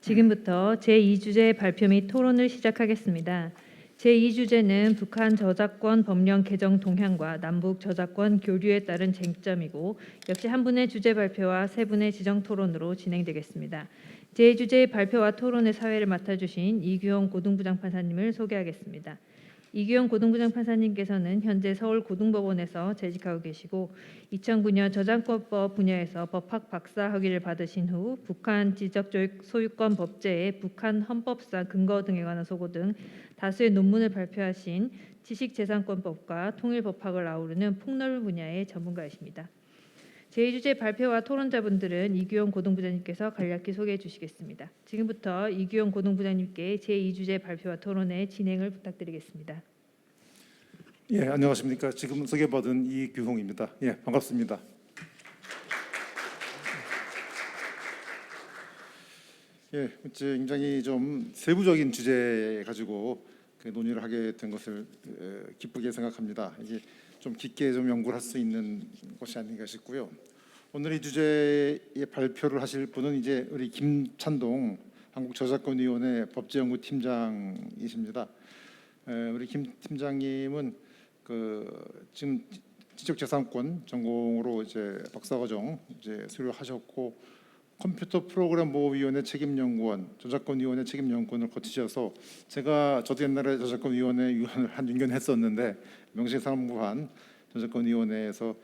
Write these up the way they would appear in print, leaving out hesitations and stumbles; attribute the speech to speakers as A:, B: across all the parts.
A: 지금부터 제2주제 발표 및 토론을 시작하겠습니다. 제2주제는 북한 저작권 법령 개정 동향과 남북 저작권 교류에 따른 쟁점이고 역시 한 분의 주제 발표와 세 분의 지정 토론으로 진행되겠습니다. 제2주제 발표와 토론의 사회를 맡아주신 이규영 고등부장판사님을 소개하겠습니다. 이규영 고등부장판사님께서는 현재 서울고등법원에서 재직하고 계시고 2009년 저작권법 분야에서 법학 박사 학위를 받으신 후 북한 지적소유권 법제의 북한 헌법상 근거 등에 관한 소고 등 다수의 논문을 발표하신 지식재산권법과 통일법학을 아우르는 폭넓은 분야의 전문가이십니다. 제2주제 발표와 토론자분들은 이규영 고등부장님께서 간략히 소개해 주시겠습니다. 지금부터 이규영 고등부장님께 제2주제 발표와 토론의 진행을 부탁드리겠습니다.
B: 예, 안녕하십니까. 지금 소개받은 이규홍입니다. 예, 반갑습니다. 예, 이제 굉장히 좀 세부적인 주제 가지고 논의를 하게 된 것을 기쁘게 생각합니다. 이게 좀 깊게 좀 연구를 할 수 있는 것이 아닌가 싶고요. 오늘 이 주제의 발표를 하실 분은 이제 우리 김찬동 한국저작권위원회 법제연구팀장이십니다. 우리 김 팀장님은 지금 지적재산권 전공으로 이제 박사과정 이제 수료하셨고 컴퓨터 프로그램 보호위원회 책임연구원, 저작권위원회 책임연구원을 거치셔서 저도 옛날에 저작권위원회 위원을 한 6년 했었는데 명실상부한 저작권위원회에서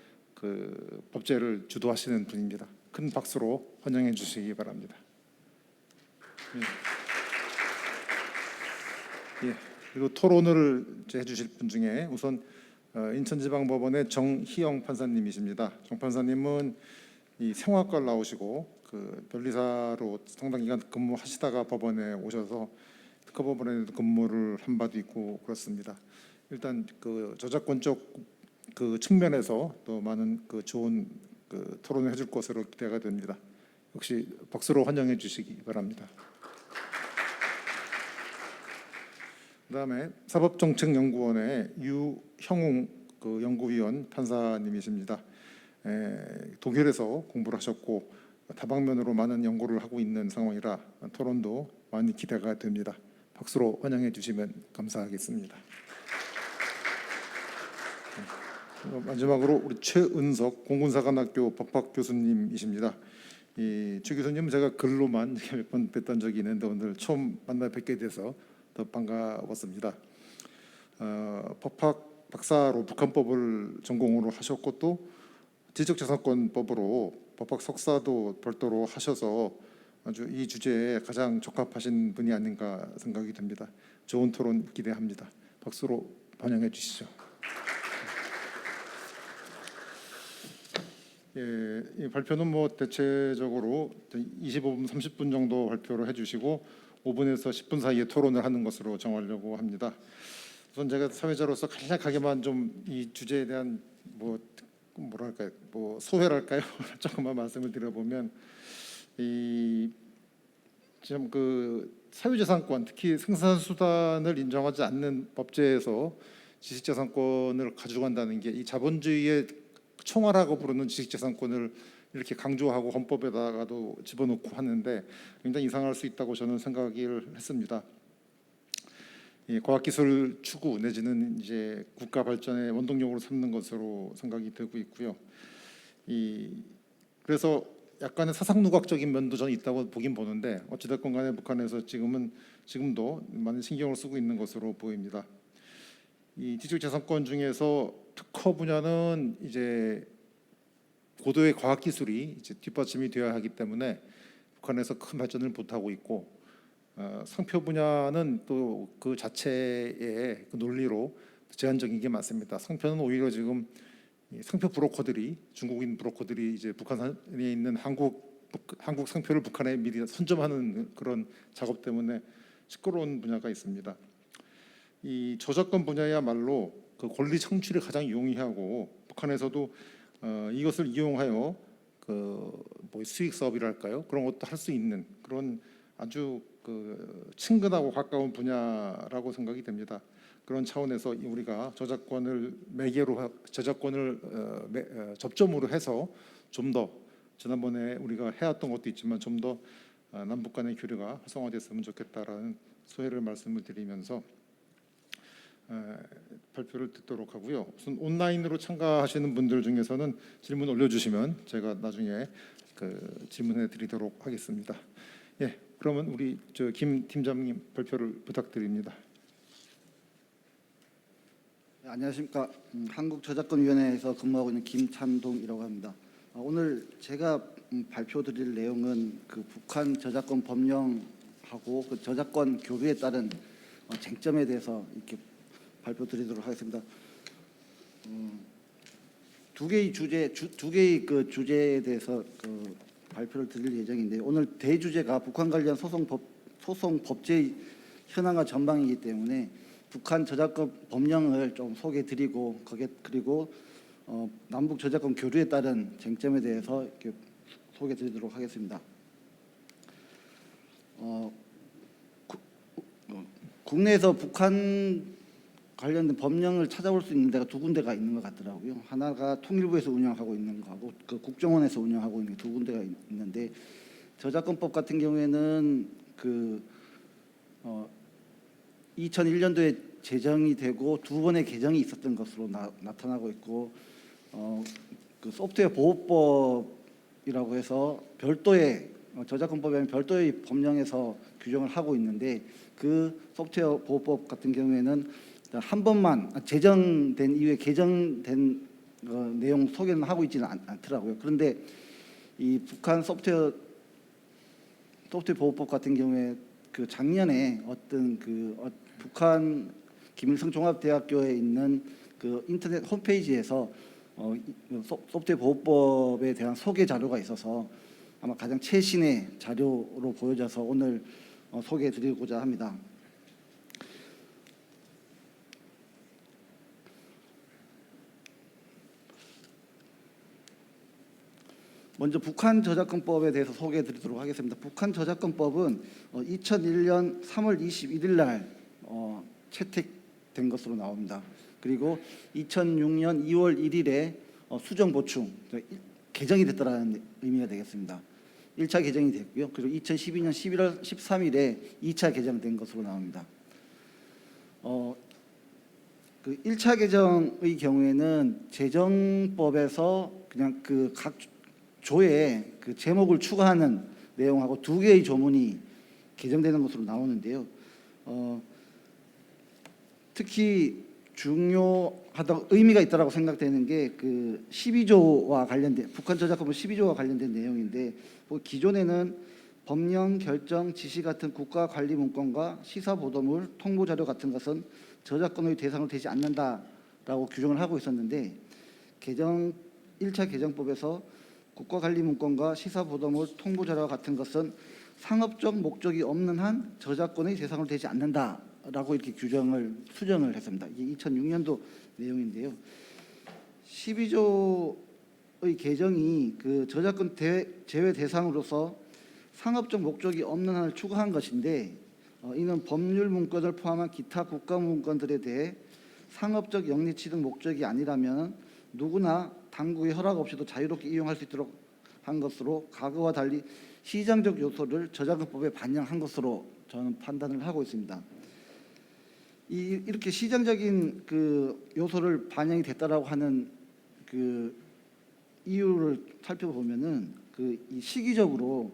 B: 법제를 주도하시는 분입니다. 큰 박수로 환영해 주시기 바랍니다. 예. 그리고 토론을 해주실 분 중에 우선 인천지방법원의 정희영 판사님이십니다. 정 판사님은 이 생화과를 나오시고 변리사로 상당 기간 근무하시다가 법원에 오셔서 특허법원에도 근무를 한 바도 있고 그렇습니다. 일단 저작권 쪽 측면에서 또 많은 좋은 토론을 해줄 것으로 기대가 됩니다. 역시 박수로 환영해 주시기 바랍니다. 그다음에 사법정책연구원의 유형웅 연구위원 판사님이십니다. 독일에서 공부를 하셨고 다방면으로 많은 연구를 하고 있는 상황이라 토론도 많이 기대가 됩니다. 박수로 환영해 주시면 감사하겠습니다. 마지막으로 우리 최은석 공군사관학교 법학 교수님이십니다. 최 교수님은 제가 글로만 몇 번 뵀던 적이 있는데 오늘 처음 만나 뵙게 돼서 더 반가웠습니다. 법학 박사로 북한법을 전공으로 하셨고 또 지적재산권법으로 법학 석사도 별도로 하셔서 아주 이 주제에 가장 적합하신 분이 아닌가 생각이 듭니다. 좋은 토론 기대합니다. 박수로 환영해 주시죠. 예, 이 발표는 대체적으로 25분, 30분 정도 발표를 해주시고 5분에서 10분 사이에 토론을 하는 것으로 정하려고 합니다. 우선 제가 사회자로서 간략하게만 좀 이 주제에 대한 뭐랄까요, 소회랄까요? 조금만 말씀을 드려보면 지금 사유재산권, 특히 생산수단을 인정하지 않는 법제에서 지식재산권을 가져간다는 게 이 자본주의의 총화라고 부르는 지식재산권을 이렇게 강조하고 헌법에다가도 집어넣고 하는데 굉장히 이상할 수 있다고 저는 생각을 했습니다. 과학기술 추구 내지는 이제 국가 발전의 원동력으로 삼는 것으로 생각이 되고 있고요. 그래서 약간의 사상누각적인 면도 저는 있다고 보긴 보는데 어찌됐건 간에 북한에서 지금도 많은 신경을 쓰고 있는 것으로 보입니다. 이 지적재산권 중에서 특허 분야는 이제 고도의 과학기술이 이제 뒷받침이 되어야 하기 때문에 북한에서 큰 발전을 못하고 있고 상표 분야는 또 그 자체의 논리로 제한적인 게 많습니다. 상표는 오히려 지금 상표 브로커들이 중국인 브로커들이 이제 북한에 있는 한국 상표를 북한에 미리 선점하는 그런 작업 때문에 시끄러운 분야가 있습니다. 이 저작권 분야야말로 권리 창출에 가장 용이하고 북한에서도 이것을 이용하여 수익 사업이랄까요? 그런 것도 할 수 있는 그런 아주 친근하고 가까운 분야라고 생각이 됩니다. 그런 차원에서 우리가 저작권을 접점으로 해서 좀 더 지난번에 우리가 해왔던 것도 있지만 좀 더 남북 간의 교류가 활성화됐으면 좋겠다라는 소회를 말씀을 드리면서 발표를 듣도록 하고요. 우선 온라인으로 참가하시는 분들 중에서는 질문 올려주시면 제가 나중에 질문해 드리도록 하겠습니다. 예, 그러면 우리 김 팀장님 발표를 부탁드립니다.
C: 네, 안녕하십니까. 한국저작권위원회에서 근무하고 있는 김찬동이라고 합니다. 오늘 제가 발표드릴 내용은 그 북한 저작권 법령하고 그 저작권 교류에 따른 쟁점에 대해서 이렇게 발표드리도록 하겠습니다. 두 개의 주제에 대해서 발표를 드릴 예정인데, 오늘 대주제가 북한 관련 소송 법제의 현황과 전망이기 때문에 북한 저작권 법령을 좀 소개해드리고, 그리고 남북 저작권 교류에 따른 쟁점에 대해서 이렇게 소개해드리도록 하겠습니다. 국내에서 북한 관련된 법령을 찾아볼 수 있는 데가 두 군데가 있는 것 같더라고요. 하나가 통일부에서 운영하고 있는 거하고 그 국정원에서 운영하고 있는 두 군데가 있는데, 저작권법 같은 경우에는 2001년도에 제정이 되고 두 번의 개정이 있었던 것으로 나타나고 있고, 그 소프트웨어 보호법이라고 해서 별도의 저작권법에는 별도의 법령에서 규정을 하고 있는데, 그 소프트웨어 보호법 같은 경우에는 한 번만 제정된 이후에 개정된 내용 소개는 하고 있지는 않더라고요. 그런데 이 북한 소프트웨어 보호법 같은 경우에 그 작년에 어떤 북한 김일성 종합대학교에 있는 그 인터넷 홈페이지에서 소프트웨어 보호법에 대한 소개 자료가 있어서 아마 가장 최신의 자료로 보여져서 오늘 소개해드리고자 합니다. 먼저 북한 저작권법에 대해서 소개해드리도록 하겠습니다. 북한 저작권법은 2001년 3월 21일 날 채택된 것으로 나옵니다. 그리고 2006년 2월 1일에 수정 보충 개정이 됐다라는 의미가 되겠습니다. 1차 개정이 됐고요. 그리고 2012년 11월 13일에 2차 개정된 것으로 나옵니다. 그 1차 개정의 경우에는 재정법에서 그냥 각 조에 그 제목을 추가하는 내용하고 두 개의 조문이 개정되는 것으로 나오는데요. 특히 중요하다, 의미가 있다라고 생각되는 게 그 12조와 관련된, 북한 저작권법 12조와 관련된 내용인데, 기존에는 법령, 결정, 지시 같은 국가 관리 문건과 시사 보도물, 통보 자료 같은 것은 저작권의 대상으로 되지 않는다라고 규정을 하고 있었는데, 1차 개정법에서 국가관리 문건과 시사 보도물, 통보 자료와 같은 것은 상업적 목적이 없는 한 저작권의 대상으로 되지 않는다라고 이렇게 수정을 했습니다. 이게 2006년도 내용인데요. 12조의 개정이 그 저작권 제외 대상으로서 상업적 목적이 없는 한을 추가한 것인데, 이는 법률 문건을 포함한 기타 국가 문건들에 대해 상업적 영리 취득 목적이 아니라면 누구나 당국의 허락 없이도 자유롭게 이용할 수 있도록 한 것으로, 과거와 달리 시장적 요소를 저작권법에 반영한 것으로 저는 판단을 하고 있습니다. 이렇게 시장적인 요소를 반영이 됐다라고 하는 이유를 살펴보면은 이 시기적으로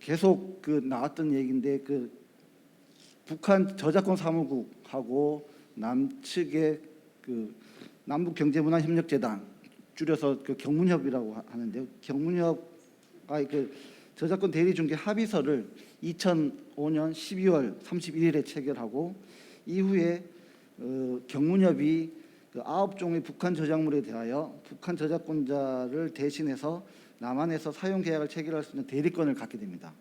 C: 계속 나왔던 얘기인데, 북한 저작권 사무국하고 남측의 남북경제문화협력재단, 줄여서 경문협이라고 하는데요. 경문협과 저작권 대리중개 합의서를 2005년 12월 31일에 체결하고, 이후에 경문협이 9종의 북한 저작물에 대하여 북한 저작권자를 대신해서 남한에서 사용 계약을 체결할 수 있는 대리권을 갖게 됩니다.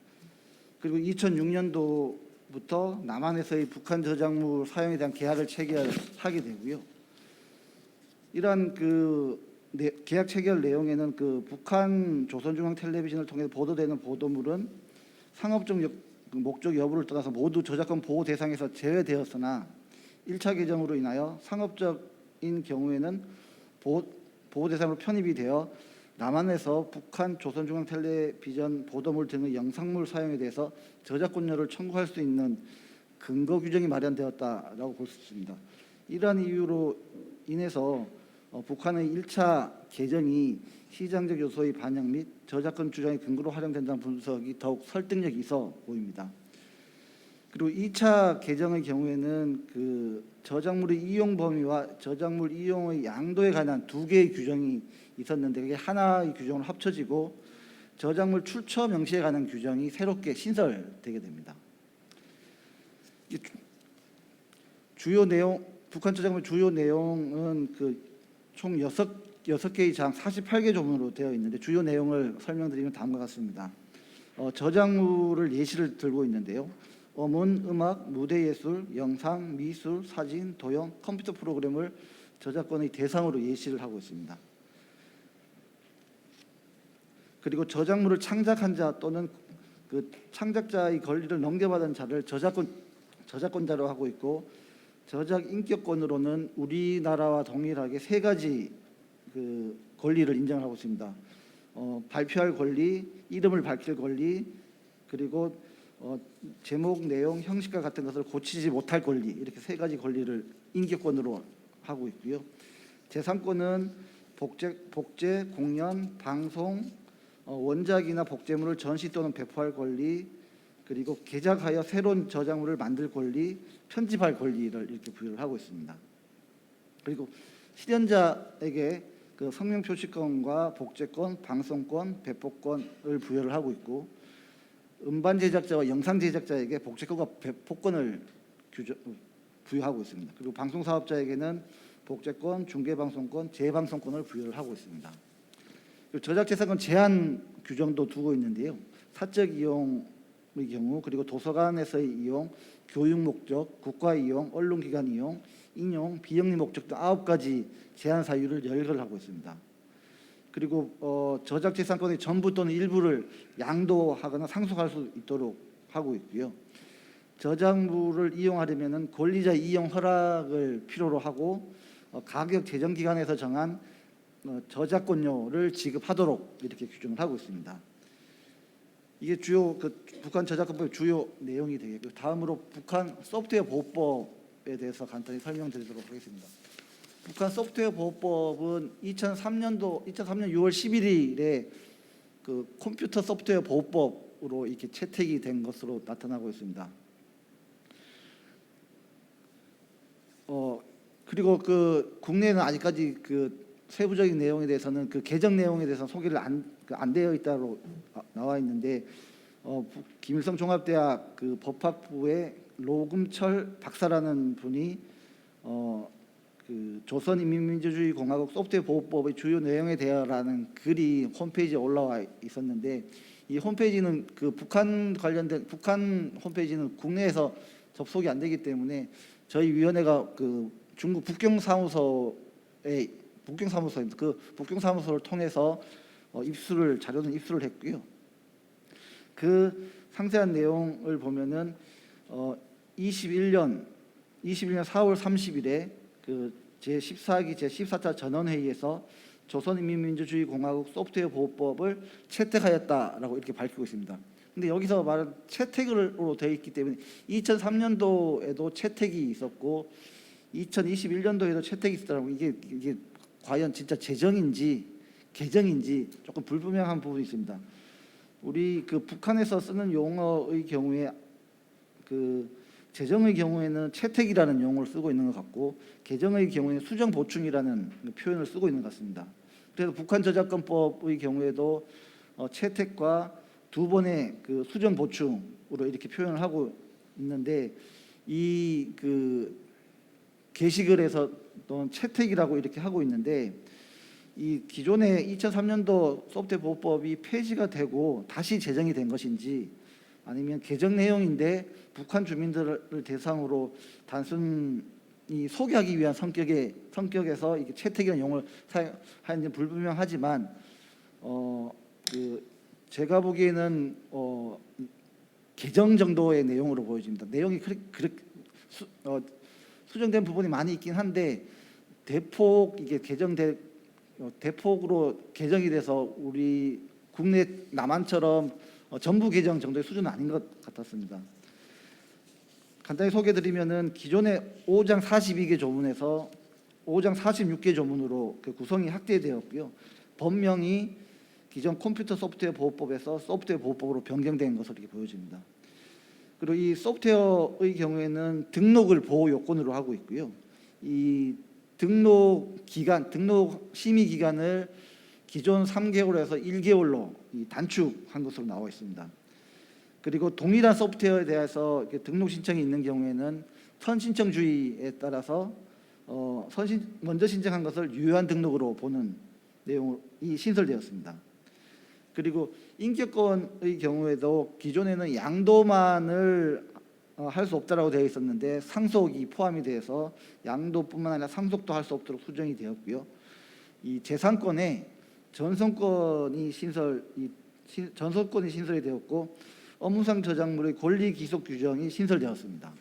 C: 그리고 2006년도부터 남한에서의 북한 저작물 사용에 대한 계약을 체결하게 되고요. 이러한 계약 체결 내용에는 북한 조선중앙텔레비전을 통해 보도되는 보도물은 상업적 목적 여부를 떠나서 모두 저작권 보호 대상에서 제외되었으나, 1차 개정으로 인하여 상업적인 경우에는 보호 대상으로 편입이 되어 남한에서 북한 조선중앙텔레비전 보도물 등의 영상물 사용에 대해서 저작권료를 청구할 수 있는 근거 규정이 마련되었다라고 볼 수 있습니다. 이러한 이유로 인해서 북한의 1차 개정이 시장적 요소의 반영 및 저작권 주장의 근거로 활용된다는 분석이 더욱 설득력이 있어 보입니다. 그리고 2차 개정의 경우에는 그 저작물의 이용 범위와 저작물 이용의 양도에 관한 두 개의 규정이 있었는데 그게 하나의 규정으로 합쳐지고 저작물 출처 명시에 관한 규정이 새롭게 신설되게 됩니다. 주요 내용, 북한 저작물 주요 내용은 그 총 6개의 장 48개 조문으로 되어 있는데 주요 내용을 설명드리면 다음과 같습니다. 저작물을 예시를 들고 있는데요. 어문, 음악, 무대예술, 영상, 미술, 사진, 도형, 컴퓨터 프로그램을 저작권의 대상으로 예시를 하고 있습니다. 그리고 저작물을 창작한 자 또는 그 창작자의 권리를 넘겨받은 자를 저작권자로 하고 있고 저작 인격권으로는 우리나라와 동일하게 세 가지 그 권리를 인정하고 있습니다. 발표할 권리, 이름을 밝힐 권리, 그리고 제목, 내용, 형식과 같은 것을 고치지 못할 권리 이렇게 세 가지 권리를 인격권으로 하고 있고요. 제3권은 복제, 공연, 방송, 원작이나 복제물을 전시 또는 배포할 권리, 그리고 개작하여 새로운 저작물을 만들 권리, 편집할 권리를 이렇게 부여를 하고 있습니다. 그리고 실현자에게 그 성명 표시권과 복제권, 방송권, 배포권을 부여를 하고 있고 음반 제작자와 영상 제작자에게 복제권과 배포권을 부여하고 있습니다. 그리고 방송 사업자에게는 복제권, 중계방송권, 재방송권을 부여를 하고 있습니다. 그리고 저작재산권 제한 규정도 두고 있는데요. 사적 이용의 경우, 그리고 도서관에서의 이용, 교육 목적, 국가 이용, 언론기관 이용, 인용, 비영리 목적 등 9가지 제한 사유를 열거를 하고 있습니다. 그리고 저작재산권의 전부 또는 일부를 양도하거나 상속할 수 있도록 하고 있고요. 저작물을 이용하려면 권리자 이용 허락을 필요로 하고 가격 제정 기관에서 정한 저작권료를 지급하도록 이렇게 규정을 하고 있습니다. 이게 주요 북한 저작권법의 주요 내용이 되겠고요. 다음으로 북한 소프트웨어 보호법에 대해서 간단히 설명드리도록 하겠습니다. 북한 소프트웨어 보호법은 2003년 6월 11일에 그 컴퓨터 소프트웨어 보호법으로 이렇게 채택이 된 것으로 나타나고 있습니다. 그리고 그 국내에는 아직까지 그 세부적인 내용에 대해서는 그 개정 내용에 대해서 소개를 안 되어 있다고 나와 있는데 김일성 종합대학 그 법학부의 로금철 박사라는 분이 그 조선인민민주주의 공화국 소프트웨어 보호법의 주요 내용에 대하여라는 글이 홈페이지에 올라와 있었는데 이 홈페이지는 그 북한 관련된 북한 홈페이지는 국내에서 접속이 안 되기 때문에 저희 위원회가 그 중국 북경사무소에 그 북경사무소를 통해서 자료는 입수를 했고요. 그 상세한 내용을 보면은 21년 4월 30일에 그 제14기 제14차 전원회의에서 조선인민민주주의 공화국 소프트웨어 보호법을 채택하였다라고 이렇게 밝히고 있습니다. 근데 여기서 말은 채택으로 되어 있기 때문에 2003년도에도 채택이 있었고 2021년도에도 채택이 있었다고 이게 과연 진짜 제정인지 개정인지 조금 불분명한 부분이 있습니다. 우리 그 북한에서 쓰는 용어의 경우에 그 제정의 경우에는 채택이라는 용어를 쓰고 있는 것 같고 개정의 경우에는 수정 보충이라는 표현을 쓰고 있는 것 같습니다. 그래서 북한 저작권법의 경우에도 채택과 두 번의 그 수정 보충으로 이렇게 표현을 하고 있는데 이 그 게시글에서 또는 채택이라고 이렇게 하고 있는데 이 기존의 2003년도 소프트웨어 보호법이 폐지가 되고 다시 제정이 된 것인지 아니면 개정 내용인데 북한 주민들을 대상으로 단순히 소개하기 위한 성격에서 이게 채택이라는 용어를 사용하는지 불분명하지만 그 제가 보기에는 개정 정도의 내용으로 보여집니다. 내용이 수정된 부분이 많이 있긴 한데 대폭 이게 개정될 대폭으로 개정이 돼서 우리 국내 남한처럼 전부 개정 정도의 수준은 아닌 것 같았습니다. 간단히 소개드리면은 기존의 5장 42개 조문에서 5장 46개 조문으로 그 구성이 확대되었고요. 법명이 기존 컴퓨터 소프트웨어 보호법에서 소프트웨어 보호법으로 변경된 것으로 이렇게 보여집니다. 그리고 이 소프트웨어의 경우에는 등록을 보호 요건으로 하고 있고요. 이 등록 심의 기간을 기존 3개월에서 1개월로 단축한 것으로 나와 있습니다. 그리고 동일한 소프트웨어에 대해서 등록 신청이 있는 경우에는 선신청주의에 따라서 먼저 신청한 것을 유효한 등록으로 보는 내용이 신설되었습니다. 그리고 인격권의 경우에도 기존에는 양도만을 할 수 없다라고 되어 있었는데 상속이 포함이 돼서 양도뿐만 아니라 상속도 할 수 없도록 수정이 되었고요. 이 재산권에 전송권이 신설이 되었고 업무상 저작물의 권리 기속 규정이 신설되었습니다.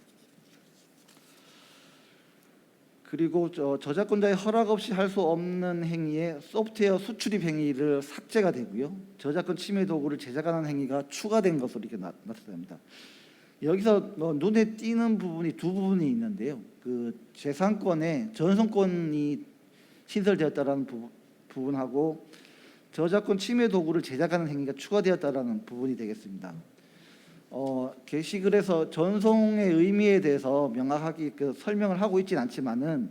C: 그리고 저작권자의 허락 없이 할 수 없는 행위에 소프트웨어 수출입 행위를 삭제가 되고요. 저작권 침해 도구를 제작하는 행위가 추가된 것으로 이렇게 나타납니다. 여기서 눈에 띄는 부분이 두 부분이 있는데요. 그 재산권에 전송권이 신설되었다라는 부분하고 저작권 침해 도구를 제작하는 행위가 추가되었다라는 부분이 되겠습니다. 게시글에서 전송의 의미에 대해서 명확하게 설명을 하고 있지는 않지만은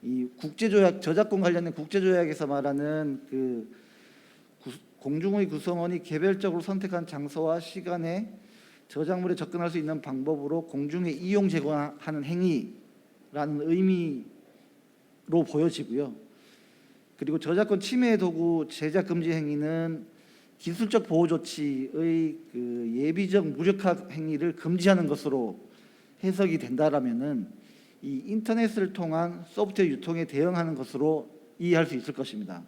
C: 이 국제조약 저작권 관련된 국제조약에서 말하는 공중의 구성원이 개별적으로 선택한 장소와 시간에 저작물에 접근할 수 있는 방법으로 공중에 이용 제공하는 행위라는 의미로 보여지고요. 그리고 저작권 침해 도구 제작 금지 행위는 기술적 보호 조치의 예비적 무력화 행위를 금지하는 것으로 해석이 된다라면은 이 인터넷을 통한 소프트웨어 유통에 대응하는 것으로 이해할 수 있을 것입니다.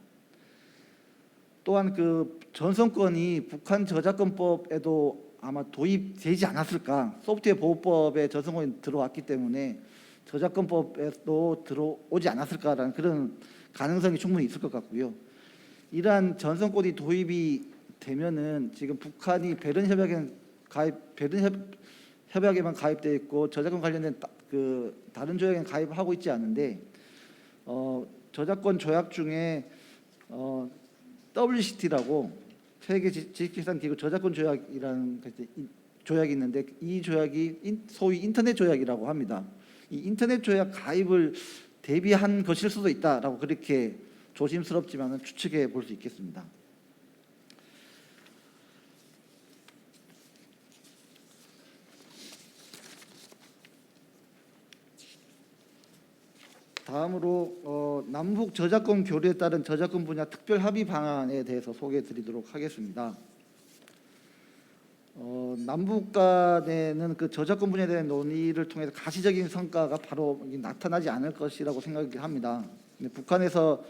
C: 또한 전송권이 북한 저작권법에도 아마 도입되지 않았을까. 소프트웨어 보호법에 전송권이 들어왔기 때문에 저작권법에도 들어오지 않았을까라는 그런 가능성이 충분히 있을 것 같고요. 이러한 전송권이 도입이 되면은 지금 북한이 베른 협약에만 가입되어 있고 저작권 관련된 다른 조약에는 가입을 하고 있지 않은데 저작권 조약 중에 WCT라고 세계 지식재산기구 저작권 조약이라는 조약이 있는데 이 조약이 소위 인터넷 조약이라고 합니다. 이 인터넷 조약 가입을 대비한 것일 수도 있다라고 그렇게 조심스럽지만은 추측해 볼 수 있겠습니다. 다음으로 남북 저작권 교류에 따른 저작권 분야 특별 합의 방안에 대해서 소개해 드리도록 하겠습니다. 남북 간에는 저작권 분야에 대한 논의를 통해서 가시적인 성과가 바로 나타나지 않을 것이라고 생각합니다. 근데 북한에서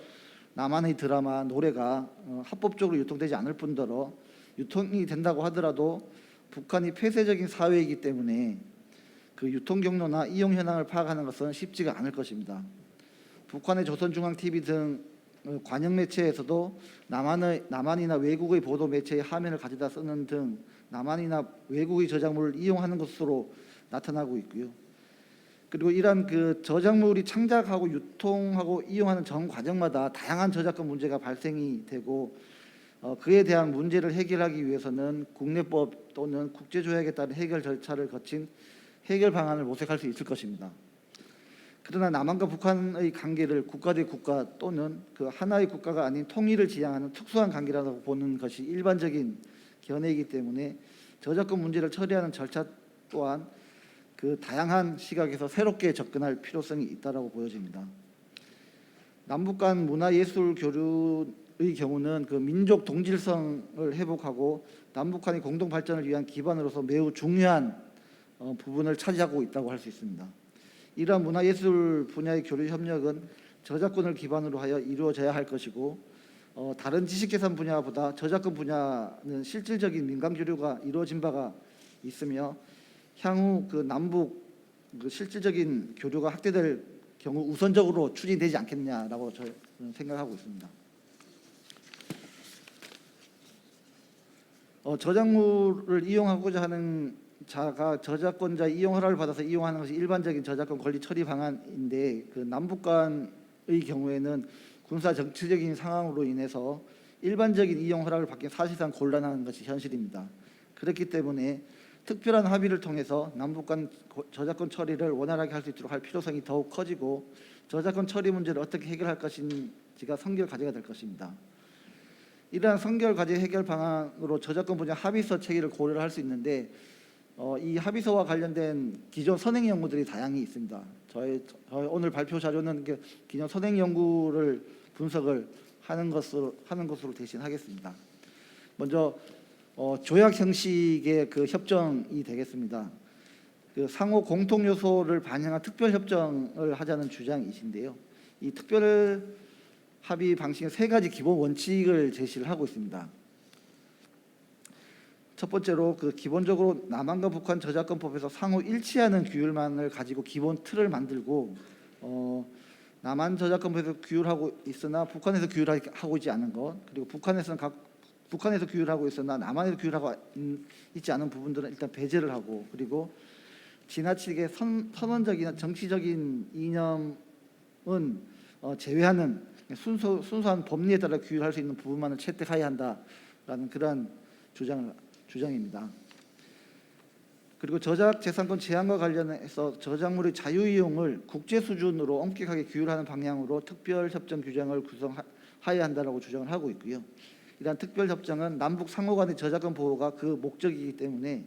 C: 남한의 드라마, 노래가 합법적으로 유통되지 않을 뿐더러 유통이 된다고 하더라도 북한이 폐쇄적인 사회이기 때문에 그 유통 경로나 이용 현황을 파악하는 것은 쉽지가 않을 것입니다. 북한의 조선중앙TV 등 관영 매체에서도 남한이나 외국의 보도 매체의 화면을 가져다 쓰는 등 남한이나 외국의 저작물을 이용하는 것으로 나타나고 있고요. 그리고 이러한 저작물이 창작하고 유통하고 이용하는 전 과정마다 다양한 저작권 문제가 발생이 되고 그에 대한 문제를 해결하기 위해서는 국내법 또는 국제조약에 따른 해결 절차를 거친 해결 방안을 모색할 수 있을 것입니다. 그러나 남한과 북한의 관계를 국가 대 국가 또는 하나의 국가가 아닌 통일을 지향하는 특수한 관계라고 보는 것이 일반적인 견해이기 때문에 저작권 문제를 처리하는 절차 또한 다양한 시각에서 새롭게 접근할 필요성이 있다고 보여집니다. 남북 간 문화예술 교류의 경우는 민족 동질성을 회복하고 남북한의 공동 발전을 위한 기반으로서 매우 중요한 부분을 차지하고 있다고 할 수 있습니다. 이러한 문화예술 분야의 교류 협력은 저작권을 기반으로 하여 이루어져야 할 것이고 다른 지식재산 분야보다 저작권 분야는 실질적인 민간 교류가 이루어진 바가 있으며 향후 남북 실질적인 교류가 확대될 경우 우선적으로 추진되지 않겠냐라고 저는 생각하고 있습니다. 저작물을 이용하고자 하는 자가 저작권자 이용 허락을 받아서 이용하는 것이 일반적인 저작권 권리 처리 방안인데, 그 남북 간의 경우에는 군사 정치적인 상황으로 인해서 일반적인 이용 허락을 받기 사실상 곤란한 것이 현실입니다. 그렇기 때문에 특별한 합의를 통해서 남북 간 저작권 처리를 원활하게 할 수 있도록 할 필요성이 더욱 커지고, 저작권 처리 문제를 어떻게 해결할 것인지가 선결 과제가 될 것입니다. 이러한 선결 과제 해결 방안으로 저작권 분야 합의서 체계를 고려를 할 수 있는데, 이 합의서와 관련된 기존 선행 연구들이 다양히 있습니다. 저희 오늘 발표 자료는 기존 선행 연구를 분석을 하는 것으로 대신하겠습니다. 먼저 조약 형식의 그 협정이 되겠습니다. 그 상호 공통 요소를 반영한 특별 협정을 하자는 주장이신데요. 이 특별 합의 방식의 세 가지 기본 원칙을 제시를 하고 있습니다. 첫 번째로 그 기본적으로 남한과 북한 저작권법에서 상호 일치하는 규율만을 가지고 기본 틀을 만들고, 남한 저작권법에서 규율하고 있으나 북한에서 규율하고 있지 않은 것, 그리고 북한에서 규율하고 있으나 남한에서 규율하고 있지 않은 부분들은 일단 배제를 하고, 그리고 지나치게 선언적이나 정치적인 이념은 제외하는 순수한 법리에 따라 규율할 수 있는 부분만을 채택해야 한다라는 그러한 주장입니다. 그리고 저작 재산권 제한과 관련해서 저작물의 자유 이용을 국제 수준으로 엄격하게 규율하는 방향으로 특별 협정 규정을 구성하여야 한다라고 주장을 하고 있고요. 이러한 특별 협정은 남북 상호 간의 저작권 보호가 그 목적이기 때문에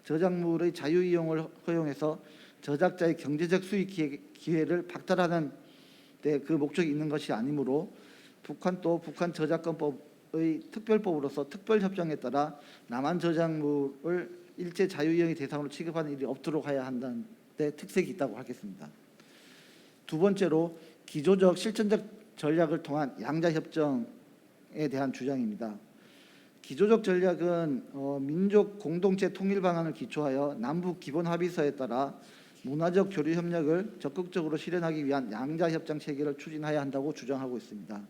C: 저작물의 자유 이용을 허용해서 저작자의 경제적 수익 기회를 박탈하는 데 그 목적이 있는 것이 아니므로, 북한도 북한 저작권법의 특별법으로서 특별 협정에 따라 남한 저작물을 일제 자유 이용의 대상으로 취급하는 일이 없도록 해야 한다는 데 특색이 있다고 하겠습니다. 두 번째로 기조적 실천적 전략을 통한 양자 협정에 대한 주장입니다. 기조적 전략은 민족 공동체 통일 방안을 기초하여 남북 기본 합의서에 따라 문화적 교류 협력을 적극적으로 실현하기 위한 양자 협정 체계를 추진해야 한다고 주장하고 있습니다.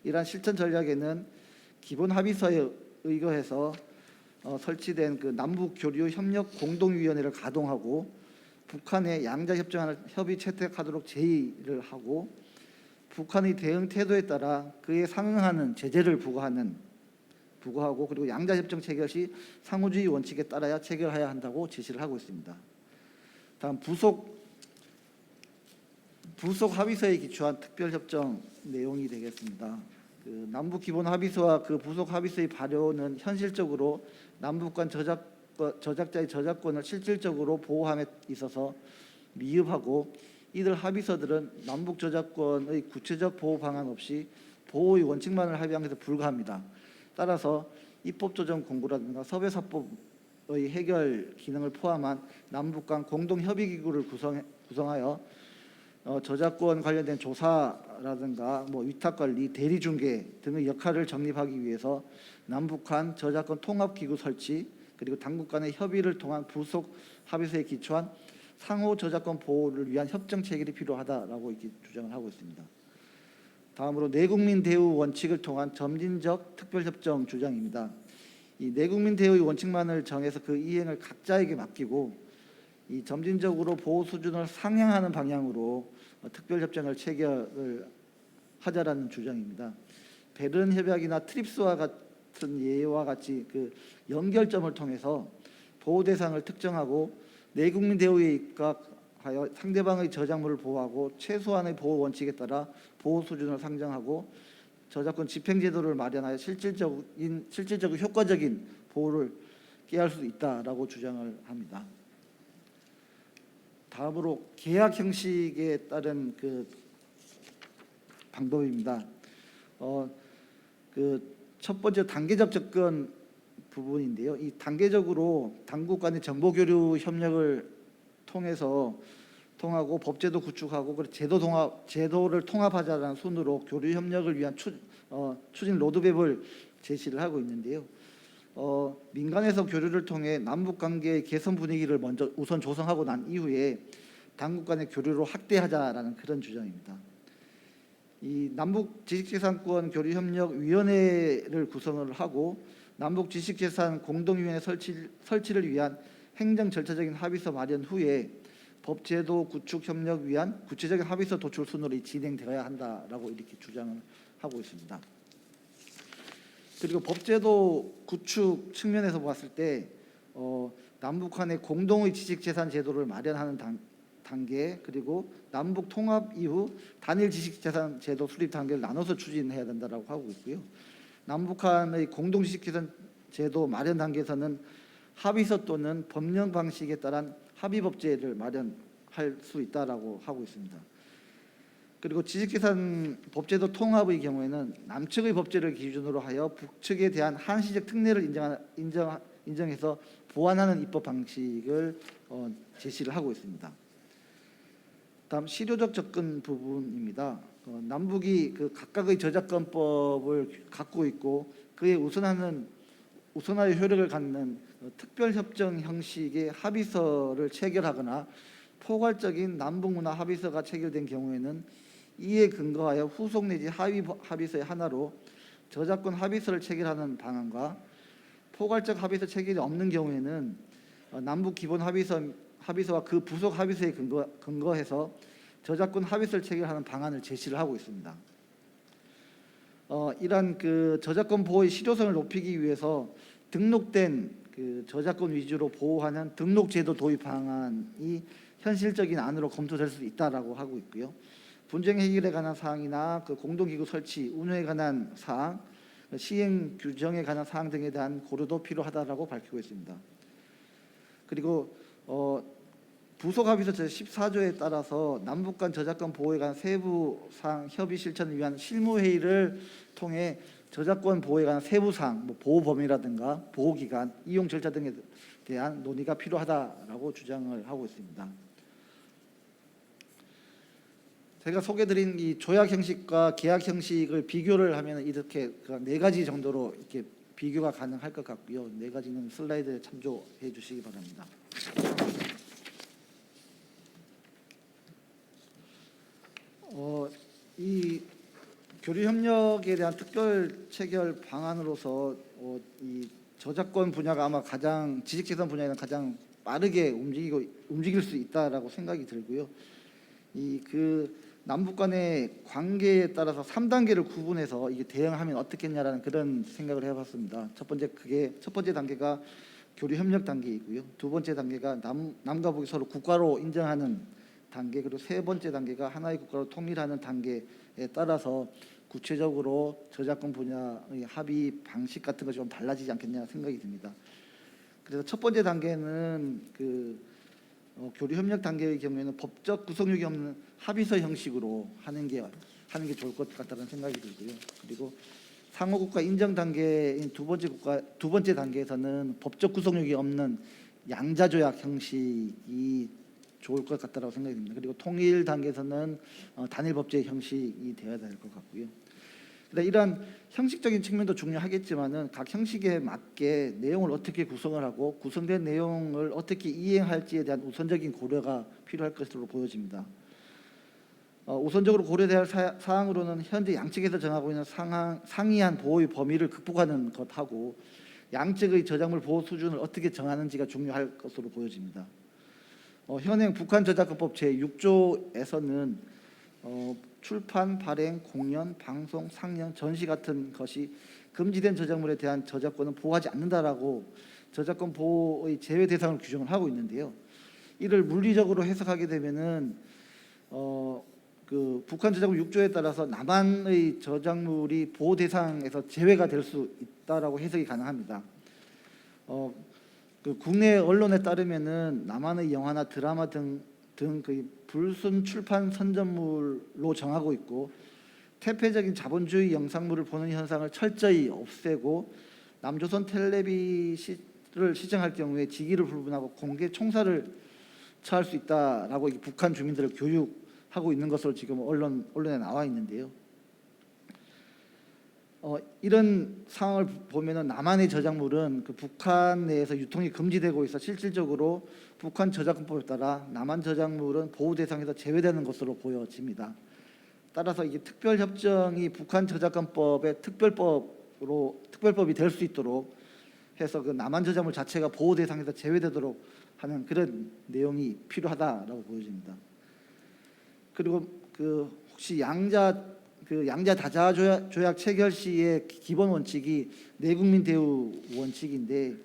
C: 이러한 실천 전략에는 기본 합의서에 의거해서 설치된 그 남북 교류 협력 공동위원회를 가동하고, 북한의 양자 협정안을 협의 채택하도록 제의를 하고, 북한의 대응 태도에 따라 그에 상응하는 제재를 부과하고, 그리고 양자 협정 체결 시 상호주의 원칙에 따라야 체결해야 한다고 지시를 하고 있습니다. 다음 부속 합의서에 기초한 특별 협정 내용이 되겠습니다. 그 남북 기본 합의서와 그 부속 합의서의 발효는 현실적으로 남북 간 저작자의 저작권을 실질적으로 보호함에 있어서 미흡하고, 이들 합의서들은 남북 저작권의 구체적 보호 방안 없이 보호의 원칙만을 합의한 것에 불과합니다. 따라서 입법조정 공고라든가 섭외사법의 해결 기능을 포함한 남북 간 공동협의기구를 구성하여 저작권 관련된 조사라든가 위탁관리, 대리중개 등의 역할을 정립하기 위해서 남북 간 저작권 통합기구 설치, 그리고 당국 간의 협의를 통한 부속 합의서에 기초한 상호 저작권 보호를 위한 협정 체결이 필요하다라고 이렇게 주장을 하고 있습니다. 다음으로 내국민 대우 원칙을 통한 점진적 특별협정 주장입니다. 이 내국민 대우의 원칙만을 정해서 그 이행을 각자에게 맡기고, 이 점진적으로 보호 수준을 상향하는 방향으로 특별협정을 체결을 하자라는 주장입니다. 베른 협약이나 트립스와 같은 예와 같이 그 연결점을 통해서 보호 대상을 특정하고 내국민 대우에 입각하여 상대방의 저작물을 보호하고 최소한의 보호 원칙에 따라 보호 수준을 상정하고 저작권 집행제도를 마련하여 실질적으로 효과적인 보호를 꾀할 수 있다라고 주장을 합니다. 다음으로 계약 형식에 따른 그 방법입니다. 그 첫 번째 단계적 접근 부분인데요. 이 단계적으로 당국 간의 정보 교류 협력을 통하고 법제도 구축하고 그리고 제도를 통합하자라는 순으로 교류 협력을 위한 추진 로드맵을 제시를 하고 있는데요. 민간에서 교류를 통해 남북 관계의 개선 분위기를 먼저 우선 조성하고 난 이후에 당국 간의 교류를 확대하자라는 그런 주장입니다. 이 남북 지식재산권 교류협력위원회를 구성을 하고 남북 지식재산 공동위원회 설치를 위한 행정 절차적인 합의서 마련 후에 법제도 구축 협력 위한 구체적인 합의서 도출 순으로 진행되어야 한다라고 이렇게 주장을 하고 있습니다. 그리고 법제도 구축 측면에서 봤을 때 남북 간의 공동의 지식재산 제도를 마련하는 단계, 그리고 남북 통합 이후 단일 지식재산 제도 수립 단계를 나눠서 추진해야 된다라고 하고 있고요. 남북 간의 공동 지식재산 제도 마련 단계에서는 합의서 또는 법령 방식에 따른 합의법제를 마련할 수 있다라고 하고 있습니다. 그리고 지식재산 법제도 통합의 경우에는 남측의 법제를 기준으로 하여 북측에 대한 한시적 특례를 인정해서 보완하는 입법 방식을 제시를 하고 있습니다. 다음 실효적 접근 부분입니다. 남북이 그 각각의 저작권법을 갖고 있고 그에 우선하여 효력을 갖는 특별협정 형식의 합의서를 체결하거나 포괄적인 남북문화 합의서가 체결된 경우에는 이에 근거하여 후속 내지 하위 합의서의 하나로 저작권 합의서를 체결하는 방안과 포괄적 합의서 체결이 없는 경우에는 남북 기본 합의서와 그 부속 합의서에 근거해서 저작권 합의서를 체결하는 방안을 제시를 하고 있습니다. 이러한 그 저작권 보호의 실효성을 높이기 위해서 등록된 그 저작권 위주로 보호하는 등록제도 도입 방안이 현실적인 안으로 검토될 수 있다라고 하고 있고요. 분쟁 해결에 관한 사항이나 그 공동기구 설치, 운영에 관한 사항, 시행 규정에 관한 사항 등에 대한 고려도 필요하다라고 밝히고 있습니다. 그리고 부속 합의서 제14조에 따라서 남북 간 저작권 보호에 관한 세부 사항 협의 실천을 위한 실무 회의를 통해 저작권 보호에 관한 세부 사항, 보호 범위라든가 보호 기간, 이용 절차 등에 대한 논의가 필요하다라고 주장을 하고 있습니다. 제가 소개드린 이 조약 형식과 계약 형식을 비교를 하면 이렇게 네 가지 정도로 이렇게 비교가 가능할 것 같고요. 네 가지는 슬라이드에 참조해 주시기 바랍니다. 이 교류 협력에 대한 특별 체결 방안으로서 이 저작권 분야가 아마 가장 지식재산 분야에는 가장 빠르게 움직일 수 있다라고 생각이 들고요. 이 그 남북 간의 관계에 따라서 3단계를 구분해서 이게 대응하면 어떻겠냐라는 그런 생각을 해봤습니다. 첫 번째 단계가 교류 협력 단계이고요. 두 번째 단계가 남과 북이 서로 국가로 인정하는 단계, 그리고 세 번째 단계가 하나의 국가로 통일하는 단계에 따라서 구체적으로 저작권 분야의 합의 방식 같은 것이 좀 달라지지 않겠냐 생각이 듭니다. 그래서 첫 번째 단계는 교류 협력 단계의 경우에는 법적 구속력이 없는 합의서 형식으로 하는 게 좋을 것 같다는 생각이 들고요. 그리고 상호 국가 인정 단계인 두 번째 단계에서는 법적 구속력이 없는 양자 조약 형식이 좋을 것 같다라고 생각이 듭니다. 그리고 통일 단계에서는 단일 법제 형식이 되어야 될 것 같고요. 이러한 형식적인 측면도 중요하겠지만은 각 형식에 맞게 내용을 어떻게 구성을 하고 구성된 내용을 어떻게 이행할지에 대한 우선적인 고려가 필요할 것으로 보여집니다. 우선적으로 고려돼야 할 사항으로는 현재 양측에서 정하고 있는 상이한 보호의 범위를 극복하는 것하고 양측의 저작물 보호 수준을 어떻게 정하는지가 중요할 것으로 보여집니다. 현행 북한 저작권법 제6조에서는 출판, 발행, 공연, 방송, 상영, 전시 같은 것이 금지된 저작물에 대한 저작권은 보호하지 않는다라고 저작권 보호의 제외 대상을 규정을 하고 있는데요. 이를 물리적으로 해석하게 되면은 북한 저작물 6조에 따라서 남한의 저작물이 보호 대상에서 제외가 될 수 있다라고 해석이 가능합니다. 국내 언론에 따르면은 남한의 영화나 드라마 등 불순 출판 선전물로 정하고 있고 태폐적인 자본주의 영상물을 보는 현상을 철저히 없애고 남조선 텔레비를 시청할 경우에 직위를 불문하고 공개 총살을 처할 수 있다라고 북한 주민들을 교육하고 있는 것으로 지금 언론에 나와 있는데요. 이런 상황을 보면은 남한의 저작물은 북한 내에서 유통이 금지되고 있어 실질적으로 북한 저작권법에 따라 남한 저작물은 보호 대상에서 제외되는 것으로 보여집니다. 따라서 이게 특별 협정이 북한 저작권법의 특별법이 될 수 있도록 해서 그 남한 저작물 자체가 보호 대상에서 제외되도록 하는 그런 내용이 필요하다라고 보여집니다. 그리고 그 혹시 양자 다자 조약 체결 시의 기본 원칙이 내국민 대우 원칙인데,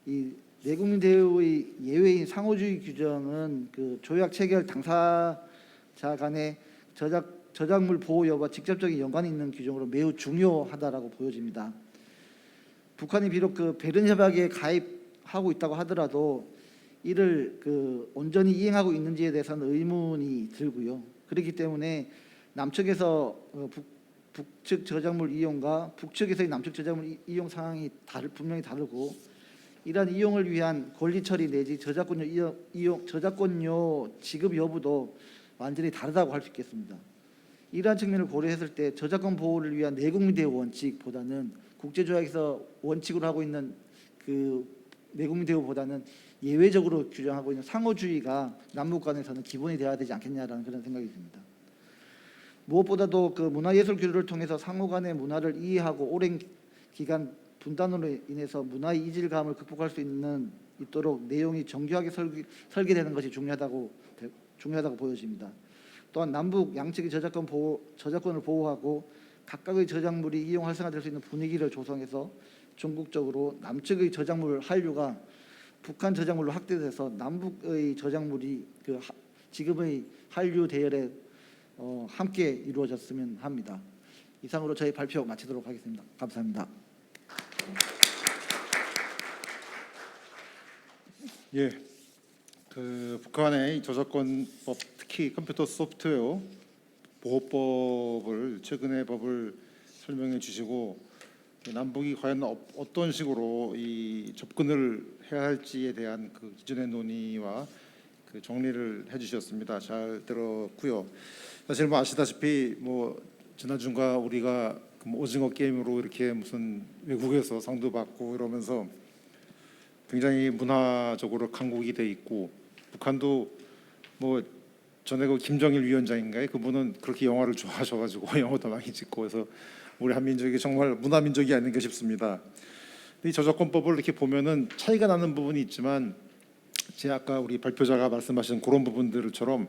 C: 이 내국민 대우의 예외인 상호주의 규정은 그 조약 체결 당사자 간의 저작물 보호 여부와 직접적인 연관이 있는 규정으로 매우 중요하다라고 보여집니다. 북한이 비록 그 베른 협약에 가입하고 있다고 하더라도 이를 그 온전히 이행하고 있는지에 대해서는 의문이 들고요. 그렇기 때문에 남측에서 북측 저작물 이용과 북측에서의 남측 저작물 이용 상황이 분명히 다르고, 이러한 이용을 위한 권리 처리 내지 저작권료 지급 여부도 완전히 다르다고 할 수 있겠습니다. 이러한 측면을 고려했을 때 저작권 보호를 위한 내국민 대우 원칙보다는 국제조약에서 원칙으로 하고 있는 그 내국민 대우보다는 예외적으로 규정하고 있는 상호주의가 남북 간에서는 기본이 되어야 되지 않겠냐라는 그런 생각이 듭니다. 무엇보다도 그 문화예술 교류를 통해서 상호 간의 문화를 이해하고 오랜 기간 분단으로 인해서 문화의 이질감을 극복할 수 있도록 내용이 정교하게 설계되는 것이 중요하다고 보여집니다. 또한 남북 양측의 저작권을 보호하고 각각의 저작물이 이용 활성화될 수 있는 분위기를 조성해서 전국적으로 남측의 저작물 한류가 북한 저작물로 확대돼서 남북의 저작물이 지금의 한류 대열에 함께 이루어졌으면 합니다. 이상으로 저희 발표 마치도록 하겠습니다. 감사합니다.
B: 예, 그 북한의 저작권법, 특히 컴퓨터 소프트웨어 보호법을 최근의 법을 설명해 주시고, 남북이 과연 어떤 식으로 이 접근을 해야 할지에 대한 그 기존의 논의와 그 정리를 해주셨습니다. 잘 들었고요. 사실 뭐 아시다시피 뭐 지난주가 우리가 오징어 게임으로 이렇게 무슨 외국에서 상도 받고 이러면서 굉장히 문화적으로 강국이 돼 있고, 북한도 뭐 전에 그 김정일 위원장인가요? 그분은 그렇게 영화를 좋아하셔가지고 영화도 많이 찍고 해서 우리 한민족이 정말 문화민족이 아닌가 싶습니다. 이 저작권법을 이렇게 보면은 차이가 나는 부분이 있지만, 제가 아까 우리 발표자가 말씀하신 그런 부분들처럼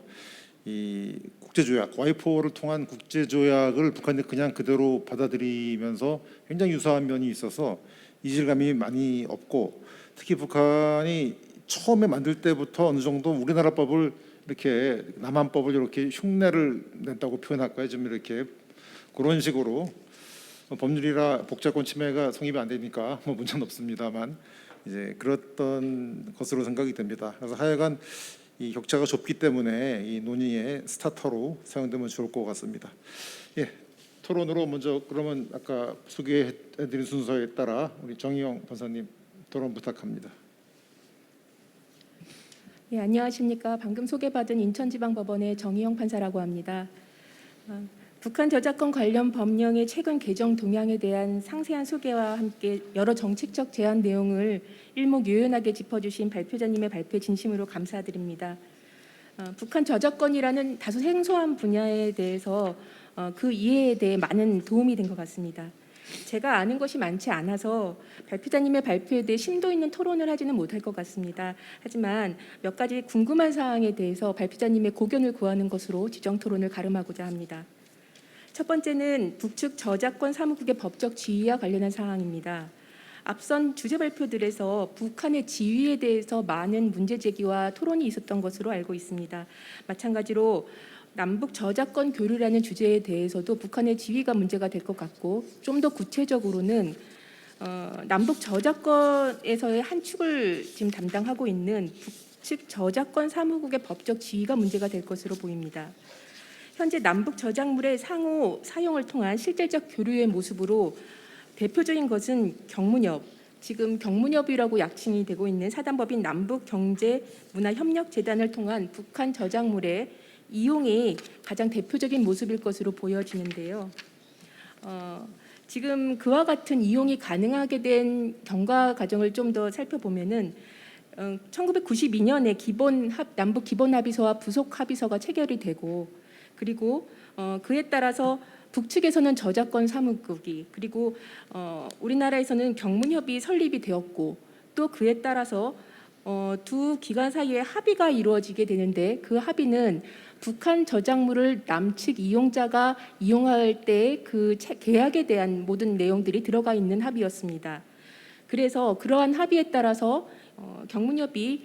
B: 이 국제조약, 와이포를 통한 국제조약을 북한이 그냥 그대로 받아들이면서 굉장히 유사한 면이 있어서 이질감이 많이 없고, 특히 북한이 처음에 만들 때부터 어느 정도 우리나라 법을 이렇게 남한법을 이렇게 흉내를 낸다고 표현할까요? 좀 이렇게 그런 식으로 법률이라 복잡권 침해가 성립이 안 되니까 뭐 문제는 없습니다만 이제 그랬던 것으로 생각이 됩니다. 그래서 하여간 이 격차가 좁기 때문에 이 논의의 스타터로 사용되면 좋을 것 같습니다. 예, 토론으로 먼저 그러면 아까 소개해드린 순서에 따라 우리 정의용 판사님 토론 부탁합니다.
D: 네, 안녕하십니까. 방금 소개받은 인천지방법원의 정의용 판사라고 합니다. 북한 저작권 관련 법령의 최근 개정 동향에 대한 상세한 소개와 함께 여러 정책적 제안 내용을 일목요연하게 짚어주신 발표자님의 발표에 진심으로 감사드립니다. 북한 저작권이라는 다소 생소한 분야에 대해서 그 이해에 대해 많은 도움이 된 것 같습니다. 제가 아는 것이 많지 않아서 발표자님의 발표에 대해 심도 있는 토론을 하지는 못할 것 같습니다. 하지만 몇 가지 궁금한 사항에 대해서 발표자님의 고견을 구하는 것으로 지정 토론을 가름하고자 합니다. 첫 번째는 북측 저작권 사무국의 법적 지위와 관련한 사항입니다. 앞선 주제 발표들에서 북한의 지위에 대해서 많은 문제 제기와 토론이 있었던 것으로 알고 있습니다. 마찬가지로 남북 저작권 교류라는 주제에 대해서도 북한의 지위가 문제가 될 것 같고, 좀 더 구체적으로는 남북 저작권에서의 한 축을 지금 담당하고 있는 북측 저작권 사무국의 법적 지위가 문제가 될 것으로 보입니다. 현재 남북 저작물의 상호 사용을 통한 실질적 교류의 모습으로 대표적인 것은 경문협, 지금 경문협이라고 약칭이 되고 있는 사단법인 남북경제문화협력재단을 통한 북한 저작물의 이용이 가장 대표적인 모습일 것으로 보여지는데요. 지금 그와 같은 이용이 가능하게 된 경과 과정을 좀 더 살펴보면은 1992년에 남북 기본 합의서와 부속 합의서가 체결이 되고, 그리고 그에 따라서 북측에서는 저작권 사무국이 그리고 우리나라에서는 경문협이 설립이 되었고 또 그에 따라서 두 기관 사이에 합의가 이루어지게 되는데 그 합의는 북한 저작물을 남측 이용자가 이용할 때 그 계약에 대한 모든 내용들이 들어가 있는 합의였습니다. 그래서 그러한 합의에 따라서 경문협이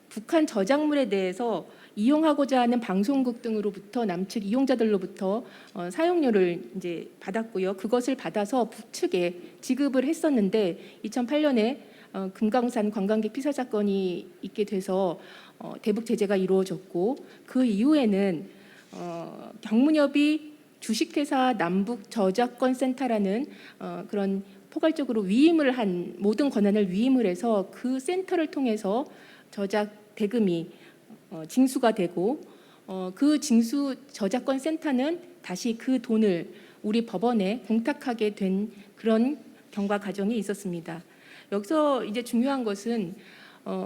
D: 북한 저작물에 대해서 이용하고자 하는 방송국 등으로부터 남측 이용자들로부터 사용료를 이제 받았고요. 그것을 받아서 북측에 지급을 했었는데 2008년에 금강산 관광객 피살 사건이 있게 돼서 대북 제재가 이루어졌고 그 이후에는 경문협이 주식회사 남북 저작권 센터라는 그런 포괄적으로 위임을 한 모든 권한을 위임을 해서 그 센터를 통해서 저작 대금이 징수가 되고 그 징수 저작권 센터는 다시 그 돈을 우리 법원에 공탁하게 된 그런 경과 과정이 있었습니다. 여기서 이제 중요한 것은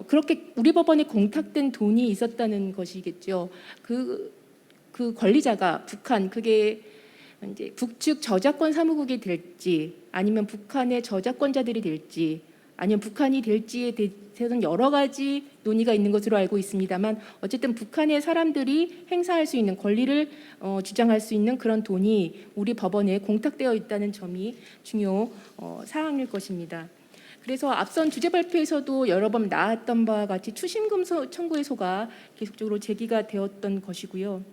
D: 그렇게 우리 법원에 공탁된 돈이 있었다는 것이겠죠. 그 권리자가 북한 그게 이제 북측 저작권 사무국이 될지 아니면 북한의 저작권자들이 될지 아니면 북한이 될지에 대해서는 여러 가지 논의가 있는 것으로 알고 있습니다만 어쨌든 북한의 사람들이 행사할 수 있는 권리를 주장할 수 있는 그런 돈이 우리 법원에 공탁되어 있다는 점이 중요 사항일 것입니다. 그래서 앞선 주재 발표에서도 여러 번 나왔던 바와 같이 추심금 청구의 소가 계속적으로 제기가 되었던 것이고요.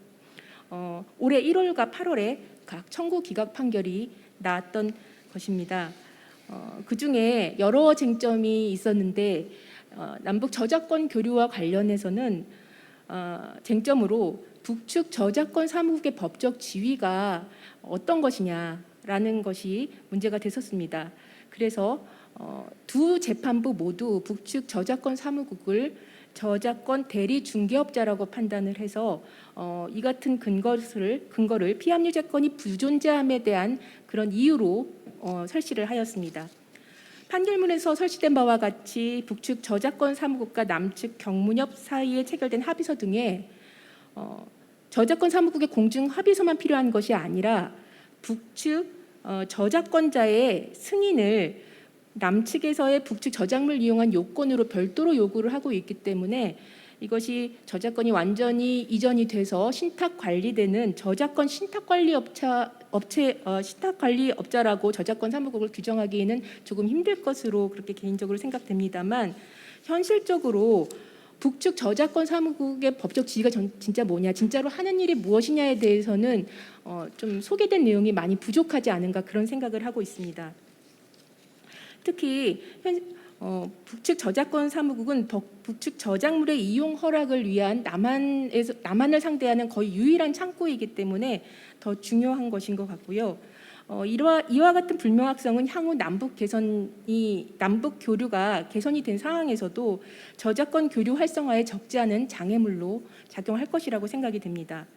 D: 올해 1월과 8월에 각 청구 기각 판결이 나왔던 것입니다. 그 중에 여러 쟁점이 있었는데 남북 저작권 교류와 관련해서는 쟁점으로 북측 저작권 사무국의 법적 지위가 어떤 것이냐라는 것이 문제가 됐었습니다. 그래서 두 재판부 모두 북측 저작권 사무국을 저작권 대리 중개업자라고 판단을 해서 이 같은 근거를 피압 유죄권이 불존재함에 대한 그런 이유로 설시를 하였습니다. 판결문에서 설시된 바와 같이 북측 저작권 사무국과 남측 경문협 사이에 체결된 합의서 등에 저작권 사무국의 공증 합의서만 필요한 것이 아니라 북측 저작권자의 승인을 남측에서의 북측 저작물 이용한 요건으로 별도로 요구를 하고 있기 때문에 이것이 저작권이 완전히 이전이 돼서 신탁 관리되는 저작권 신탁 관리 신탁 관리 업자라고 저작권 사무국을 규정하기에는 조금 힘들 것으로 그렇게 개인적으로 생각됩니다만 현실적으로 북측 저작권 사무국의 법적 지위가 진짜 뭐냐, 진짜로 하는 일이 무엇이냐에 대해서는 좀 소개된 내용이 많이 부족하지 않은가 그런 생각을 하고 있습니다. 특히 북측 저작권 사무국은 북측 저작물의 이용 허락을 위한 남한을 상대하는 거의 유일한 창구이기 때문에 더 중요한 것인 것 같고요. 이와 같은 불명확성은 향후 남북 교류가 개선이 된 상황에서도 저작권 교류 활성화에 적지 않은 장애물로 작용할 것이라고 생각이 됩니다.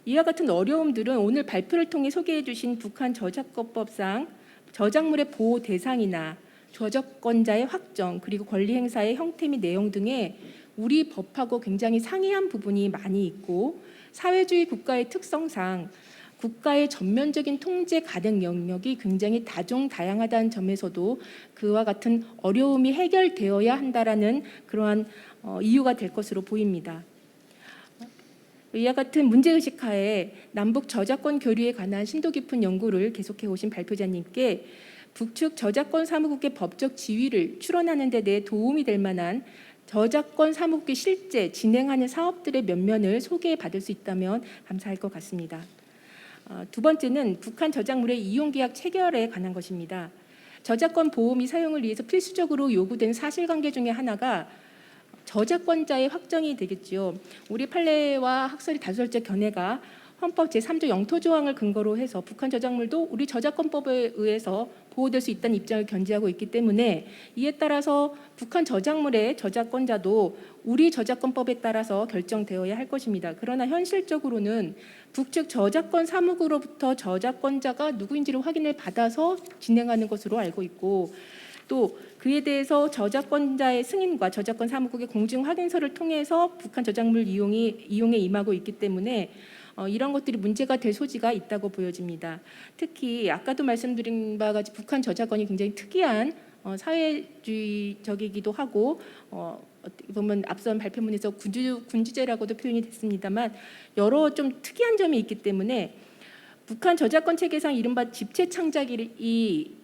D: 이와 같은 어려움들은 오늘 발표를 통해 소개해 주신 북한 저작권법상 저작물의 보호 대상이나 저작권자의 확정 그리고 권리 행사의 형태 및 내용 등에 우리 법하고 굉장히 상이한 부분이 많이 있고 사회주의 국가의 특성상 국가의 전면적인 통제 가능 영역이 굉장히 다종다양하다는 점에서도 그와 같은 어려움이 해결되어야 한다라는 그러한 이유가 될 것으로 보입니다. 이와 같은 문제의식 하에 남북 저작권 교류에 관한 심도 깊은 연구를 계속해 오신 발표자님께 북측 저작권 사무국의 법적 지위를 추론하는 데 대해 도움이 될 만한 저작권 사무국이 실제 진행하는 사업들의 면면을 소개해 받을 수 있다면 감사할 것 같습니다. 두 번째는 북한 저작물의 이용계약 체결에 관한 것입니다. 저작권 보호 및 사용을 위해서 필수적으로 요구된 사실관계 중에 하나가 저작권자의 확정이 되겠지요. 우리 판례와 학설이 다수설적 견해가 헌법 제3조 영토 조항을 근거로 해서 북한 저작물도 우리 저작권법에 의해서 보호될 수 있다는 입장을 견지하고 있기 때문에 이에 따라서 북한 저작물의 저작권자도 우리 저작권법에 따라서 결정되어야 할 것입니다. 그러나 현실적으로는 북측 저작권 사무국으로부터 저작권자가 누구인지를 확인을 받아서 진행하는 것으로 알고 있고 또 그에 대해서 저작권자의 승인과 저작권 사무국의 공증 확인서를 통해서 북한 저작물 이용에 임하고 있기 때문에 이런 것들이 문제가 될 소지가 있다고 보여집니다. 특히 아까도 말씀드린 바와 같이 북한 저작권이 굉장히 특이한 사회주의적이기도 하고 어떻게 보면 앞선 발표문에서 군주제라고도 표현이 됐습니다만 여러 좀 특이한 점이 있기 때문에 북한 저작권 체계상 이른바 집체 창작이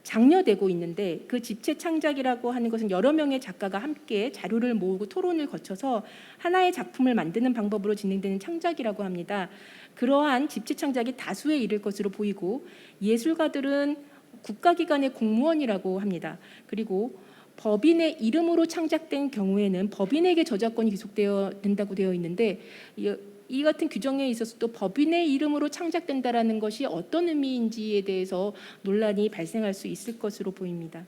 D: 장려되고 있는데 그 집체 창작이라고 하는 것은 여러 명의 작가가 함께 자료를 모으고 토론을 거쳐서 하나의 작품을 만드는 방법으로 진행되는 창작이라고 합니다. 그러한 집체 창작이 다수에 이를 것으로 보이고 예술가들은 국가기관의 공무원이라고 합니다. 그리고 법인의 이름으로 창작된 경우에는 법인에게 저작권이 기속되어 된다고 되어 있는데 이 같은 규정에 있어서 또 법인의 이름으로 창작된다라는 것이 어떤 의미인지에 대해서 논란이 발생할 수 있을 것으로 보입니다.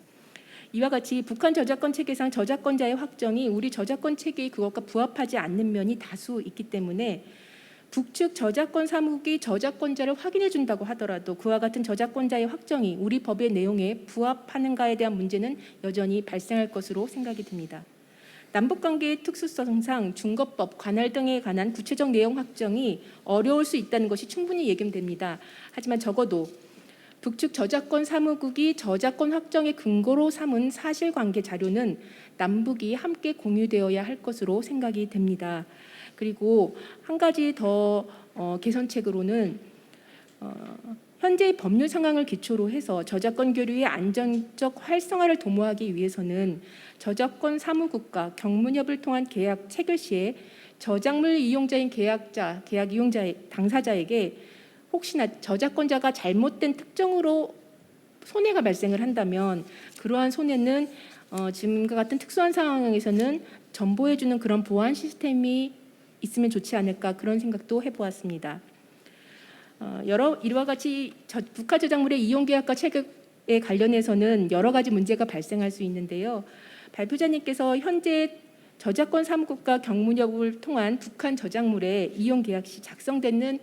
D: 이와 같이 북한 저작권 체계상 저작권자의 확정이 우리 저작권 체계의 그것과 부합하지 않는 면이 다수 있기 때문에 북측 저작권 사무국이 저작권자를 확인해 준다고 하더라도 그와 같은 저작권자의 확정이 우리 법의 내용에 부합하는가에 대한 문제는 여전히 발생할 것으로 생각이 듭니다. 남북관계의 특수성상 중거법, 관할 등에 관한 구체적 내용 확정이 어려울 수 있다는 것이 충분히 예견됩니다. 하지만 적어도 북측 저작권 사무국이 저작권 확정의 근거로 삼은 사실관계 자료는 남북이 함께 공유되어야 할 것으로 생각이 됩니다. 그리고 한 가지 더 개선책으로는 현재의 법률 상황을 기초로 해서 저작권 교류의 안정적 활성화를 도모하기 위해서는 저작권 사무국과 경문협을 통한 계약 체결 시에 저작물 이용자인 계약 이용자의 당사자에게 혹시나 저작권자가 잘못된 특정으로 손해가 발생을 한다면 그러한 손해는 지금과 같은 특수한 상황에서는 전보해주는 그런 보안 시스템이 있으면 좋지 않을까 그런 생각도 해보았습니다. 이와 같이 북한 저작물의 이용 계약과 체결에 관련해서는 여러 가지 문제가 발생할 수 있는데요. 발표자님께서 현재 저작권 사무국과 경문협을 통한 북한 저작물의 이용 계약 시 작성되는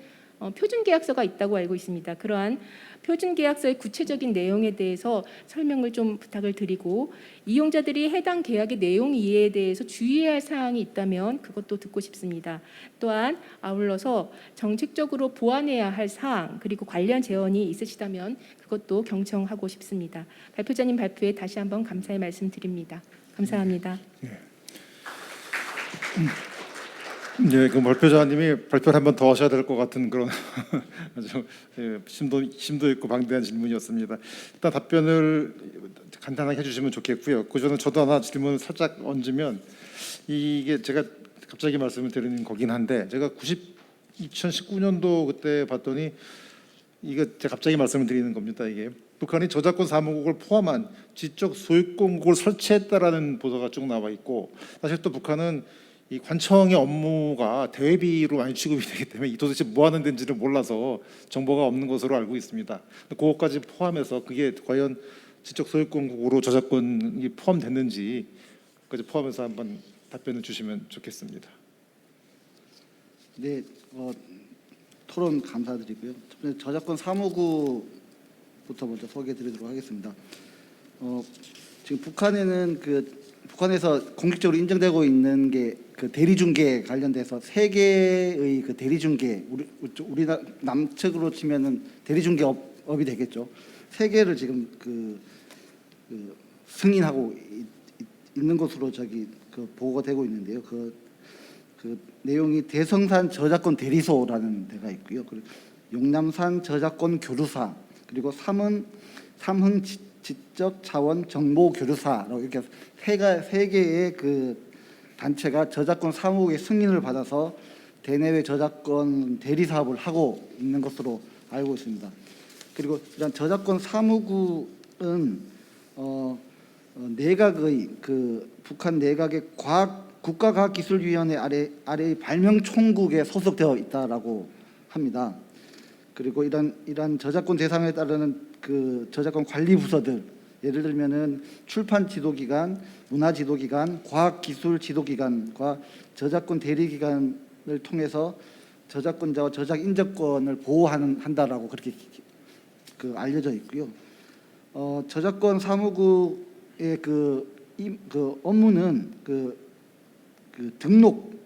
D: 표준 계약서가 있다고 알고 있습니다. 그러한 표준 계약서의 구체적인 내용에 대해서 설명을 좀 부탁을 드리고 이용자들이 해당 계약의 내용 이해에 대해서 주의해야 할 사항이 있다면 그것도 듣고 싶습니다. 또한 아울러서 정책적으로 보완해야 할 사항 그리고 관련 제언이 있으시다면 그것도 경청하고 싶습니다. 발표자님 발표에 다시 한번 감사의 말씀드립니다. 감사합니다.
B: 네, 그 발표자님이 발표를 한 번 더 하셔야 될 것 같은 그런 아주 심도 있고 방대한 질문이었습니다. 일단 답변을 간단하게 해주시면 좋겠고요. 그 전에 저도 하나 질문 살짝 얹으면 이게 제가 갑자기 말씀을 드리는 거긴 한데 제가 2019년도 그때 봤더니 이거 제가 갑자기 말씀을 드리는 겁니다. 이게 북한이 저작권 사무국을 포함한 지적 소유권국을 설치했다라는 보도가 쭉 나와 있고 사실 또 북한은 이 관청의 업무가 대외비로 많이 취급이 되기 때문에 이 도대체 뭐 하는 데인지를 몰라서 정보가 없는 것으로 알고 있습니다. 그것까지 포함해서 그게 과연 지적 소유권국으로 저작권이 포함됐는지까지 포함해서 한번 답변을 주시면 좋겠습니다.
C: 네, 토론 감사드리고요. 첫 번째 저작권 사무국부터 먼저 소개해드리도록 하겠습니다. 지금 북한에서 공식적으로 인정되고 있는 게 그 대리중개 관련돼서 세 개의 그 대리중개 우리나라 남측으로 치면은 대리중개업이 되겠죠. 세 개를 지금 그 승인하고 있는 것으로 보고가 되고 있는데요. 그 내용이 대성산 저작권 대리소라는 데가 있고요. 그리고 용남산 저작권 교류사 그리고 삼흥 지적 자원 정보 교류사라고 이렇게 세 개의 그 단체가 저작권 사무국의 승인을 받아서 대내외 저작권 대리 사업을 하고 있는 것으로 알고 있습니다. 그리고 이런 저작권 사무국은 내각의 북한 내각의 국가과학기술위원회 아래의 발명총국에 소속되어 있다라고 합니다. 그리고 이런 저작권 대상에 따르는 그 저작권 관리 부서들 예를 들면은 출판 지도기관, 문화 지도기관, 과학기술 지도기관과 저작권 대리기관을 통해서 저작권자와 저작 인접권을 보호한다라고 그렇게 알려져 있고요. 저작권 사무국의 그 업무는 등록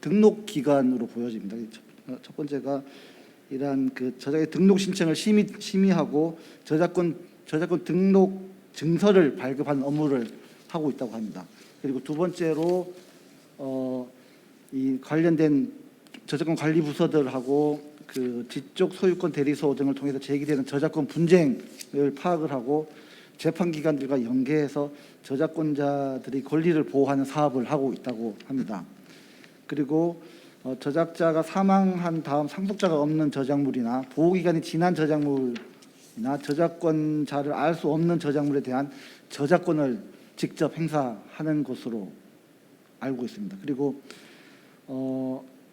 C: 등록 기관으로 보여집니다. 첫 번째가 이러한 그 저작의 등록 신청을 심의하고 저작권 등록 증서를 발급하는 업무를 하고 있다고 합니다. 그리고 두 번째로 이 관련된 저작권 관리 부서들하고 그 지적 소유권 대리소 등을 통해서 제기되는 저작권 분쟁을 파악을 하고 재판 기관들과 연계해서 저작권자들의 권리를 보호하는 사업을 하고 있다고 합니다. 그리고 저작자가 사망한 다음 상속자가 없는 저작물이나 보호기간이 지난 저작물이나 저작권자를 알 수 없는 저작물에 대한 저작권을 직접 행사하는 것으로 알고 있습니다. 그리고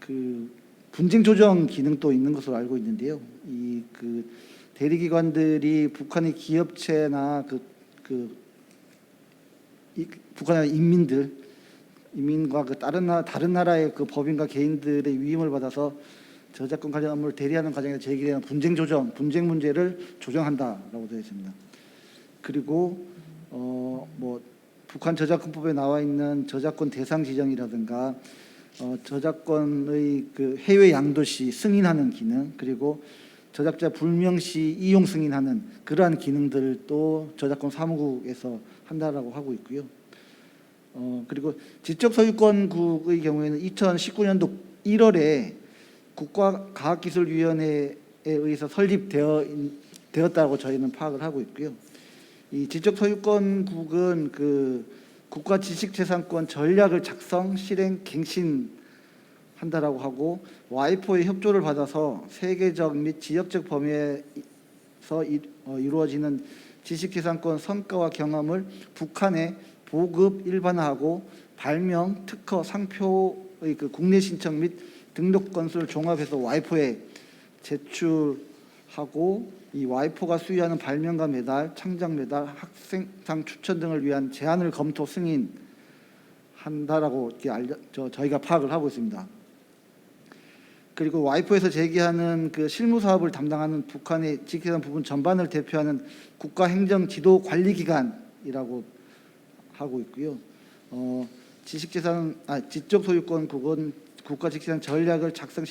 C: 그 분쟁 조정 기능도 있는 것으로 알고 있는데요. 이 그 대리기관들이 북한의 기업체나 북한의 인민과 그 다른 나라의 그 법인과 개인들의 위임을 받아서 저작권 관련 업무를 대리하는 과정에서 제기되는 분쟁 문제를 조정한다라고 되어 있습니다. 그리고 뭐 북한 저작권법에 나와 있는 저작권 대상 지정이라든가 저작권의 그 해외 양도시 승인하는 기능, 그리고 저작자 불명시 이용 승인하는 그러한 기능들도 저작권 사무국에서 한다라고 하고 있고요. 그리고 지적소유권국의 경우에는 2019년도 1월에 국가과학기술위원회에 의해서 설립되었다고 저희는 파악을 하고 있고요. 이 지적소유권국은 그 국가지식재산권 전략을 작성, 실행, 갱신한다라고 하고 와이포의 협조를 받아서 세계적 및 지역적 범위에서 이루어지는 지식재산권 성과와 경험을 북한에 보급 일반화하고 발명, 특허, 상표의 그 국내 신청 및 등록 건수를 종합해서 와이포에 제출하고 이 와이포가 수여하는 발명가 메달, 창작 메달, 학생상 추천 등을 위한 제안을 검토 승인한다라고 저희가 파악을 하고 있습니다. 그리고 와이포에서 제기하는 그 실무 사업을 담당하는 북한의 지식재산 부분 전반을 대표하는 국가행정지도관리기관이라고 하고 있고요. 지적소유권국은 국가지식재산 전략을 작성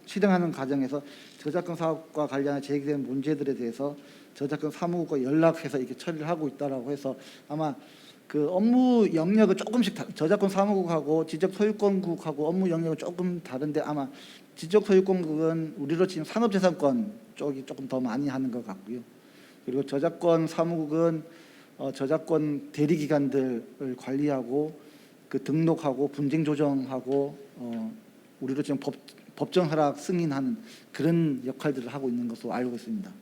C: 실행하는 과정에서 저작권 사업과 관련해 제기된 문제들에 대해서 저작권 사무국과 연락해서 이렇게 처리를 하고 있다라고 해서 아마 그 업무 영역은 조금씩 저작권 사무국하고 지적소유권국하고 업무 영역은 조금 다른데 아마 지적소유권국은 우리로 치면 산업재산권 쪽이 조금 더 많이 하는 것 같고요. 그리고 저작권 사무국은 저작권 대리기관들을 관리하고 그 등록하고 분쟁 조정하고 우리로 지금 법정 허락 승인하는 그런 역할들을 하고 있는 것으로 알고 있습니다.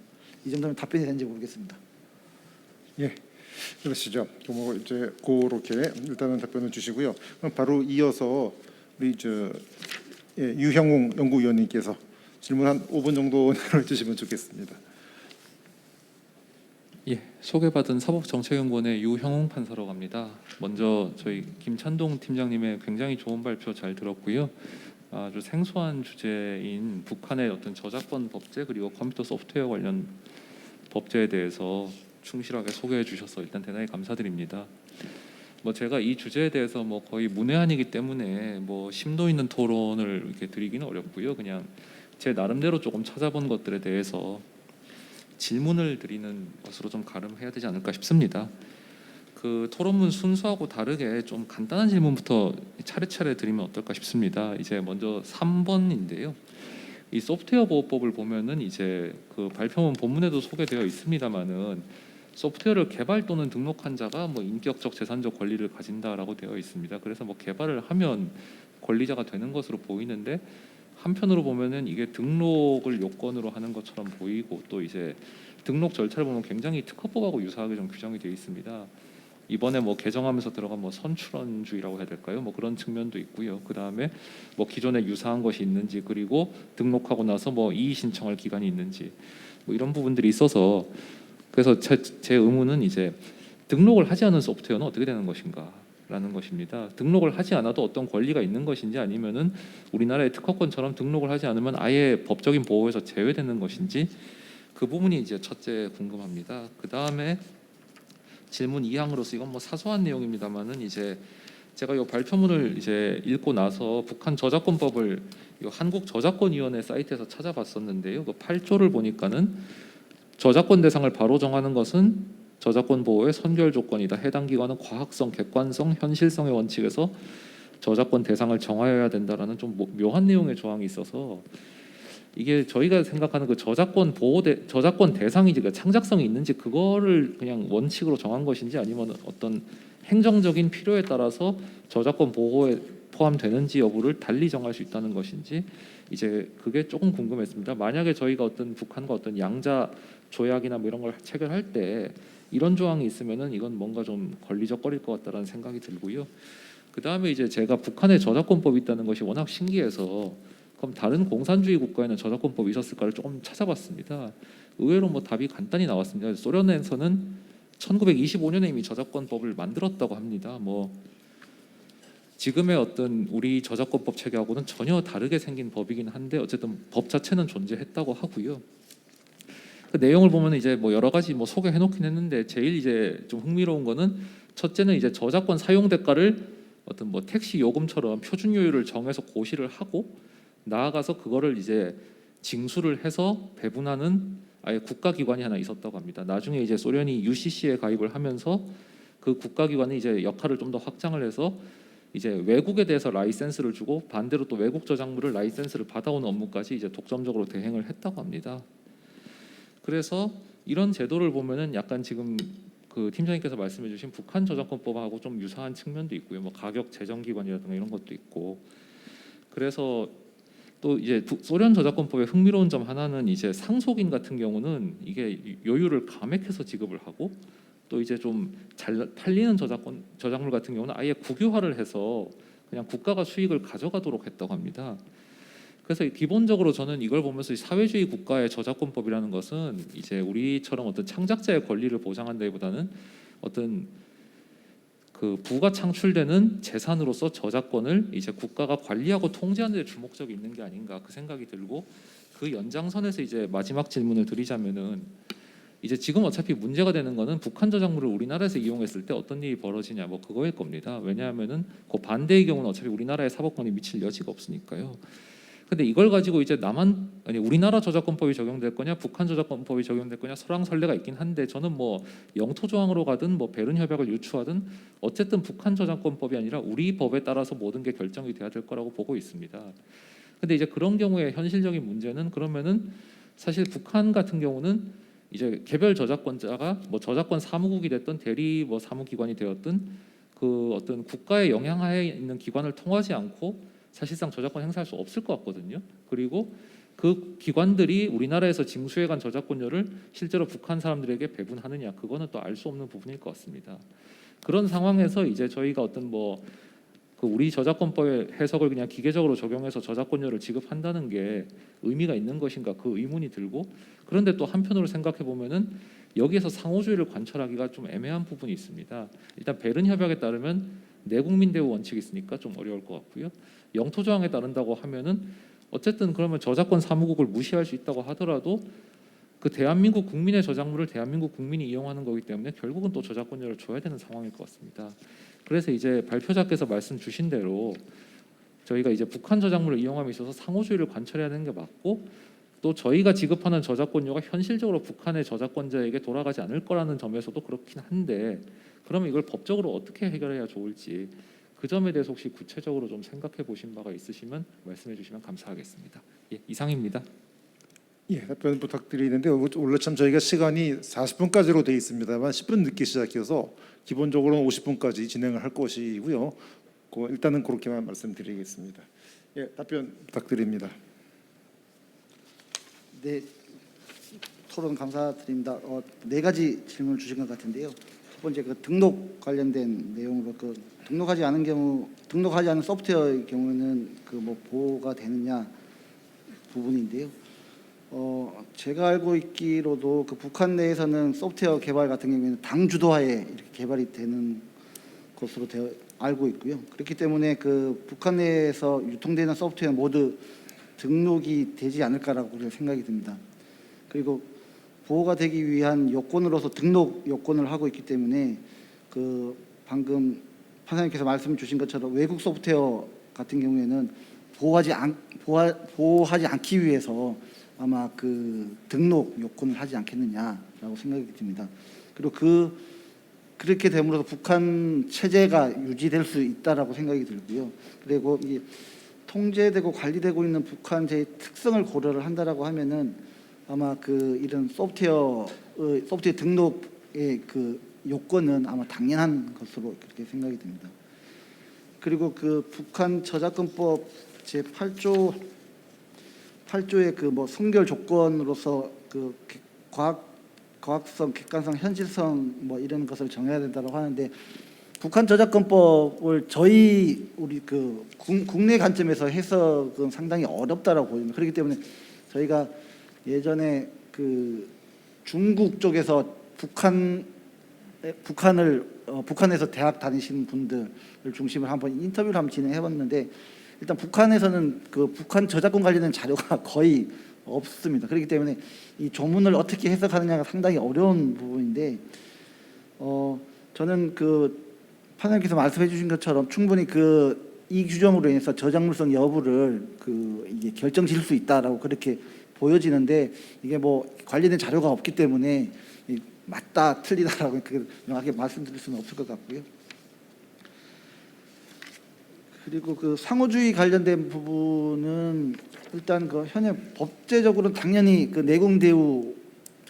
C: 이 정도면 답변이 되는지 모르겠습니다.
B: 예, 그러시죠. 뭐 이제 그렇게 일단은 답변을 주시고요. 그럼 바로 이어서 우리 유형웅 연구위원님께서 질문 한 5분 정도 해주시면 좋겠습니다.
E: 예, 소개받은 사법정책연구원의 유형웅 판사라고 합니다. 먼저 저희 김찬동 팀장님의 굉장히 좋은 발표 잘 들었고요. 아주 생소한 주제인 북한의 어떤 저작권 법제 그리고 컴퓨터 소프트웨어 관련 법제에 대해서 충실하게 소개해 주셔서 일단 대단히 감사드립니다. 뭐 제가 이 주제에 대해서 뭐 거의 문외한이기 때문에 뭐 심도 있는 토론을 이렇게 드리기는 어렵고요. 그냥 제 나름대로 조금 찾아본 것들에 대해서 질문을 드리는 것으로 좀 가름해야 되지 않을까 싶습니다. 그 토론문 순서하고 다르게 좀 간단한 질문부터 차례차례 드리면 어떨까 싶습니다. 이제 먼저 3번인데요. 이 소프트웨어 보호법을 보면은 이제 그 발표문 본문에도 소개되어 있습니다만은 소프트웨어를 개발 또는 등록한 자가 뭐 인격적 재산적 권리를 가진다라고 되어 있습니다. 그래서 뭐 개발을 하면 권리자가 되는 것으로 보이는데 한편으로 보면은 이게 등록을 요건으로 하는 것처럼 보이고 또 이제 등록 절차를 보면 굉장히 특허법하고 유사하게 좀 규정이 되어 있습니다. 이번에 뭐 개정하면서 들어간 뭐 선출원주의라고 해야 될까요? 뭐 그런 측면도 있고요. 그 다음에 뭐 기존에 유사한 것이 있는지 그리고 등록하고 나서 뭐 이의 신청할 기간이 있는지 뭐 이런 부분들이 있어서 그래서 제 의문은 이제 등록을 하지 않은 소프트웨어는 어떻게 되는 것인가라는 것입니다. 등록을 하지 않아도 어떤 권리가 있는 것인지 아니면은 우리나라의 특허권처럼 등록을 하지 않으면 아예 법적인 보호에서 제외되는 것인지 그 부분이 이제 첫째 궁금합니다. 그 다음에 질문 2항으로서 이건 뭐 사소한 내용입니다만은 이제 제가 이 발표문을 이제 읽고 나서 북한 저작권법을 이 한국저작권위원회 사이트에서 찾아봤었는데요. 그 8조를 보니까는 저작권 대상을 바로 정하는 것은 저작권 보호의 선결 조건이다. 해당 기관은 과학성, 객관성, 현실성의 원칙에서 저작권 대상을 정하여야 된다라는 좀 묘한 내용의 조항이 있어서 이게 저희가 생각하는 그 저작권 저작권 대상이지 그 창작성이 있는지 그거를 그냥 원칙으로 정한 것인지 아니면 어떤 행정적인 필요에 따라서 저작권 보호에 포함되는지 여부를 달리 정할 수 있다는 것인지 이제 그게 조금 궁금했습니다. 만약에 저희가 어떤 북한과 어떤 양자 조약이나 뭐 이런 걸 체결할 때 이런 조항이 있으면은 이건 뭔가 좀 걸리적거릴 것 같다라는 생각이 들고요. 그 다음에 이제 제가 북한에 저작권법이 있다는 것이 워낙 신기해서 그럼 다른 공산주의 국가에는 저작권법이 있었을까를 조금 찾아봤습니다. 의외로 뭐 답이 간단히 나왔습니다. 소련에서는 1925년에 이미 저작권법을 만들었다고 합니다. 뭐 지금의 어떤 우리 저작권법 체계하고는 전혀 다르게 생긴 법이긴 한데 어쨌든 법 자체는 존재했다고 하고요. 그 내용을 보면 이제 뭐 여러 가지 뭐 소개해 놓긴 했는데 제일 이제 좀 흥미로운 거는 첫째는 이제 저작권 사용 대가를 어떤 뭐 택시 요금처럼 표준 요율을 정해서 고시를 하고 나아가서 그거를 이제 징수를 해서 배분하는 아예 국가기관이 하나 있었다고 합니다. 나중에 이제 소련이 UCC에 가입을 하면서 그 국가기관이 이제 역할을 좀 더 확장을 해서 이제 외국에 대해서 라이센스를 주고 반대로 또 외국 저작물을 라이센스를 받아오는 업무까지 이제 독점적으로 대행을 했다고 합니다. 그래서 이런 제도를 보면은 약간 지금 그 팀장님께서 말씀해주신 북한 저작권법하고 좀 유사한 측면도 있고요. 뭐 가격 재정기관이라든가 이런 것도 있고. 그래서 또 이제 소련 저작권법의 흥미로운 점 하나는 이제 상속인 같은 경우는 이게 요율을 감액해서 지급을 하고 또 이제 좀 잘 팔리는 저작물 같은 경우는 아예 국유화를 해서 그냥 국가가 수익을 가져가도록 했다고 합니다. 그래서 기본적으로 저는 이걸 보면서 이 사회주의 국가의 저작권법이라는 것은 이제 우리처럼 어떤 창작자의 권리를 보장한다기보다는 어떤 그 부가 창출되는 재산으로서 저작권을 이제 국가가 관리하고 통제하는 데 주목적이 있는 게 아닌가 그 생각이 들고 그 연장선에서 이제 마지막 질문을 드리자면은 이제 지금 어차피 문제가 되는 거는 북한 저작물을 우리나라에서 이용했을 때 어떤 일이 벌어지냐 뭐 그거일 겁니다. 왜냐하면은 그 반대의 경우는 어차피 우리나라의 사법권이 미칠 여지가 없으니까요. 근데 이걸 가지고 이제 우리나라 저작권법이 적용될 거냐 북한 저작권법이 적용될 거냐 설왕설래가 있긴 한데 저는 뭐 영토 조항으로 가든 뭐 베른 협약을 유추하든 어쨌든 북한 저작권법이 아니라 우리 법에 따라서 모든 게 결정이 돼야 될 거라고 보고 있습니다. 근데 이제 그런 경우에 현실적인 문제는 그러면은 사실 북한 같은 경우는 이제 개별 저작권자가 뭐 저작권 사무국이 됐든 대리 뭐 사무기관이 되었든 그 어떤 국가의 영향하에 있는 기관을 통하지 않고 사실상 저작권 행사할 수 없을 것 같거든요. 그리고 그 기관들이 우리나라에서 징수해간 저작권료를 실제로 북한 사람들에게 배분하느냐 그거는 또 알 수 없는 부분일 것 같습니다. 그런 상황에서 이제 저희가 어떤 뭐 그 우리 저작권법의 해석을 그냥 기계적으로 적용해서 저작권료를 지급한다는 게 의미가 있는 것인가 그 의문이 들고 그런데 또 한편으로 생각해 보면은 여기에서 상호주의를 관철하기가 좀 애매한 부분이 있습니다. 일단 베른 협약에 따르면 내국민 대우 원칙이 있으니까 좀 어려울 것 같고요. 영토 조항에 따른다고 하면은 어쨌든 그러면 저작권 사무국을 무시할 수 있다고 하더라도 그 대한민국 국민의 저작물을 대한민국 국민이 이용하는 거기 때문에 결국은 또 저작권료를 줘야 되는 상황일 것 같습니다. 그래서 이제 발표자께서 말씀 주신 대로 저희가 이제 북한 저작물을 이용함에 있어서 상호주의를 관철해야 되는 게 맞고 또 저희가 지급하는 저작권료가 현실적으로 북한의 저작권자에게 돌아가지 않을 거라는 점에서도 그렇긴 한데 그러면 이걸 법적으로 어떻게 해결해야 좋을지 그 점에 대해서 혹시 구체적으로 좀 생각해 보신 바가 있으시면 말씀해 주시면 감사하겠습니다. 예, 이상입니다.
B: 예, 답변 부탁드리는데 원래 참 저희가 시간이 40분까지로 되어 있습니다만 10분 늦게 시작해서 기본적으로는 50분까지 진행을 할 것이고요. 일단은 그렇게만 말씀드리겠습니다. 예, 답변 부탁드립니다.
C: 네, 토론 감사드립니다. 네 가지 질문을 주신 것 같은데요. 첫 번째 그 등록 관련된 내용으로 그 등록하지 않은 소프트웨어의 경우에는 그 뭐 보호가 되느냐 부분인데요. 제가 알고 있기로도 그 북한 내에서는 소프트웨어 개발 같은 경우에는 당 주도하에 이렇게 개발이 되는 것으로 알고 있고요. 그렇기 때문에 그 북한 내에서 유통되는 소프트웨어 모두 등록이 되지 않을까라고 생각이 듭니다. 그리고 보호가 되기 위한 요건으로서 등록 요건을 하고 있기 때문에 그 방금 판사님께서 말씀 주신 것처럼 외국 소프트웨어 같은 경우에는 보호하지 않기 위해서 아마 그 등록 요건을 하지 않겠느냐라고 생각이 듭니다. 그리고 그렇게 됨으로써 북한 체제가 유지될 수 있다라고 생각이 들고요. 그리고 이 통제되고 관리되고 있는 북한제의 특성을 고려를 한다라고 하면은 아마 그 이런 소프트웨어 등록의 그 요건은 아마 당연한 것으로 그렇게 생각이 듭니다. 그리고 그 북한 저작권법 제 8조의 그 뭐 선결 조건으로서 그 과학성, 객관성, 현실성 뭐 이런 것을 정해야 된다고 하는데 북한 저작권법을 우리 그 국내 관점에서 해석은 상당히 어렵다라고 보입니다. 그렇기 때문에 저희가 예전에 그 중국 쪽에서 북한에서 대학 다니시는 분들을 중심으로 한번 인터뷰를 한번 진행해봤는데 일단 북한에서는 그 북한 저작권 관련된 자료가 거의 없습니다. 그렇기 때문에 이 조문을 어떻게 해석하느냐가 상당히 어려운 부분인데 저는 그 판사님께서 말씀해 주신 것처럼 충분히 이 규정으로 인해서 저작물성 여부를 이게 결정 지을 수 있다라고 그렇게 보여지는데 이게 뭐 관련된 자료가 없기 때문에 맞다 틀리다라고 명확하게 말씀드릴 수는 없을 것 같고요. 그리고 그 상호주의 관련된 부분은 일단 그 현행 법제적으로는 당연히 그 내공 대우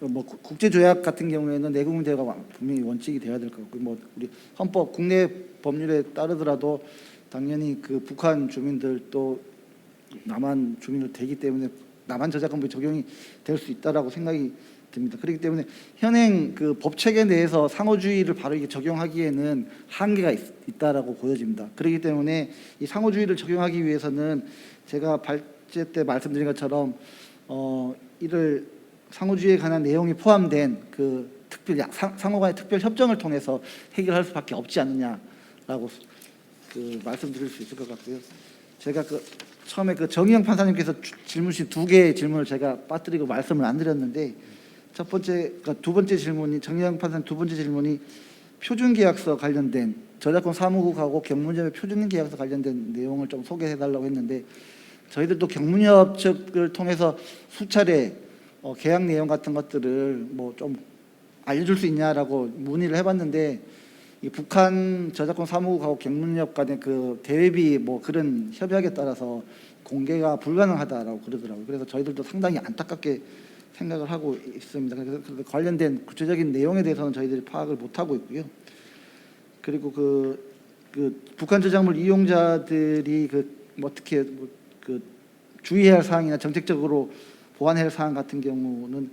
C: 뭐 국제 조약 같은 경우에는 내공 대우가 분명히 원칙이 돼야 될 것 같고 뭐 우리 헌법 국내 법률에 따르더라도 당연히 그 북한 주민들 또 남한 주민들 되기 때문에 남한 저작권법이 적용이 될 수 있다라고 생각이 듭니다. 그렇기 때문에 현행 그 법 체계 내에서 상호주의를 바로 이게 적용하기에는 한계가 있다라고 보여집니다. 그렇기 때문에 이 상호주의를 적용하기 위해서는 제가 발제 때 말씀드린 것처럼 이를 상호주의에 관한 내용이 포함된 그 상호 간의 특별 협정을 통해서 해결할 수밖에 없지 않느냐라고 말씀드릴 수 있을 것 같고요. 제가 처음에 정의영 판사님께서 질문 주신 두 개의 질문을 제가 빠뜨리고 말씀을 안 드렸는데 두 번째 질문이 정의영 판사님 두 번째 질문이 표준계약서 관련된 저작권 사무국하고 경문협의 표준계약서 관련된 내용을 좀 소개해달라고 했는데 저희들도 경문협 측을 통해서 수차례 계약 내용 같은 것들을 뭐 좀 알려줄 수 있냐라고 문의를 해봤는데 이 북한 저작권 사무국하고 경문협 간의 그 대외비 뭐 그런 협약에 따라서 공개가 불가능하다라고 그러더라고요. 그래서 저희들도 상당히 안타깝게 생각을 하고 있습니다. 그래서 관련된 구체적인 내용에 대해서는 저희들이 파악을 못 하고 있고요. 그리고 북한 저작물 이용자들이 어떻게 주의해야 할 사항이나 정책적으로 보완해야 할 사항 같은 경우는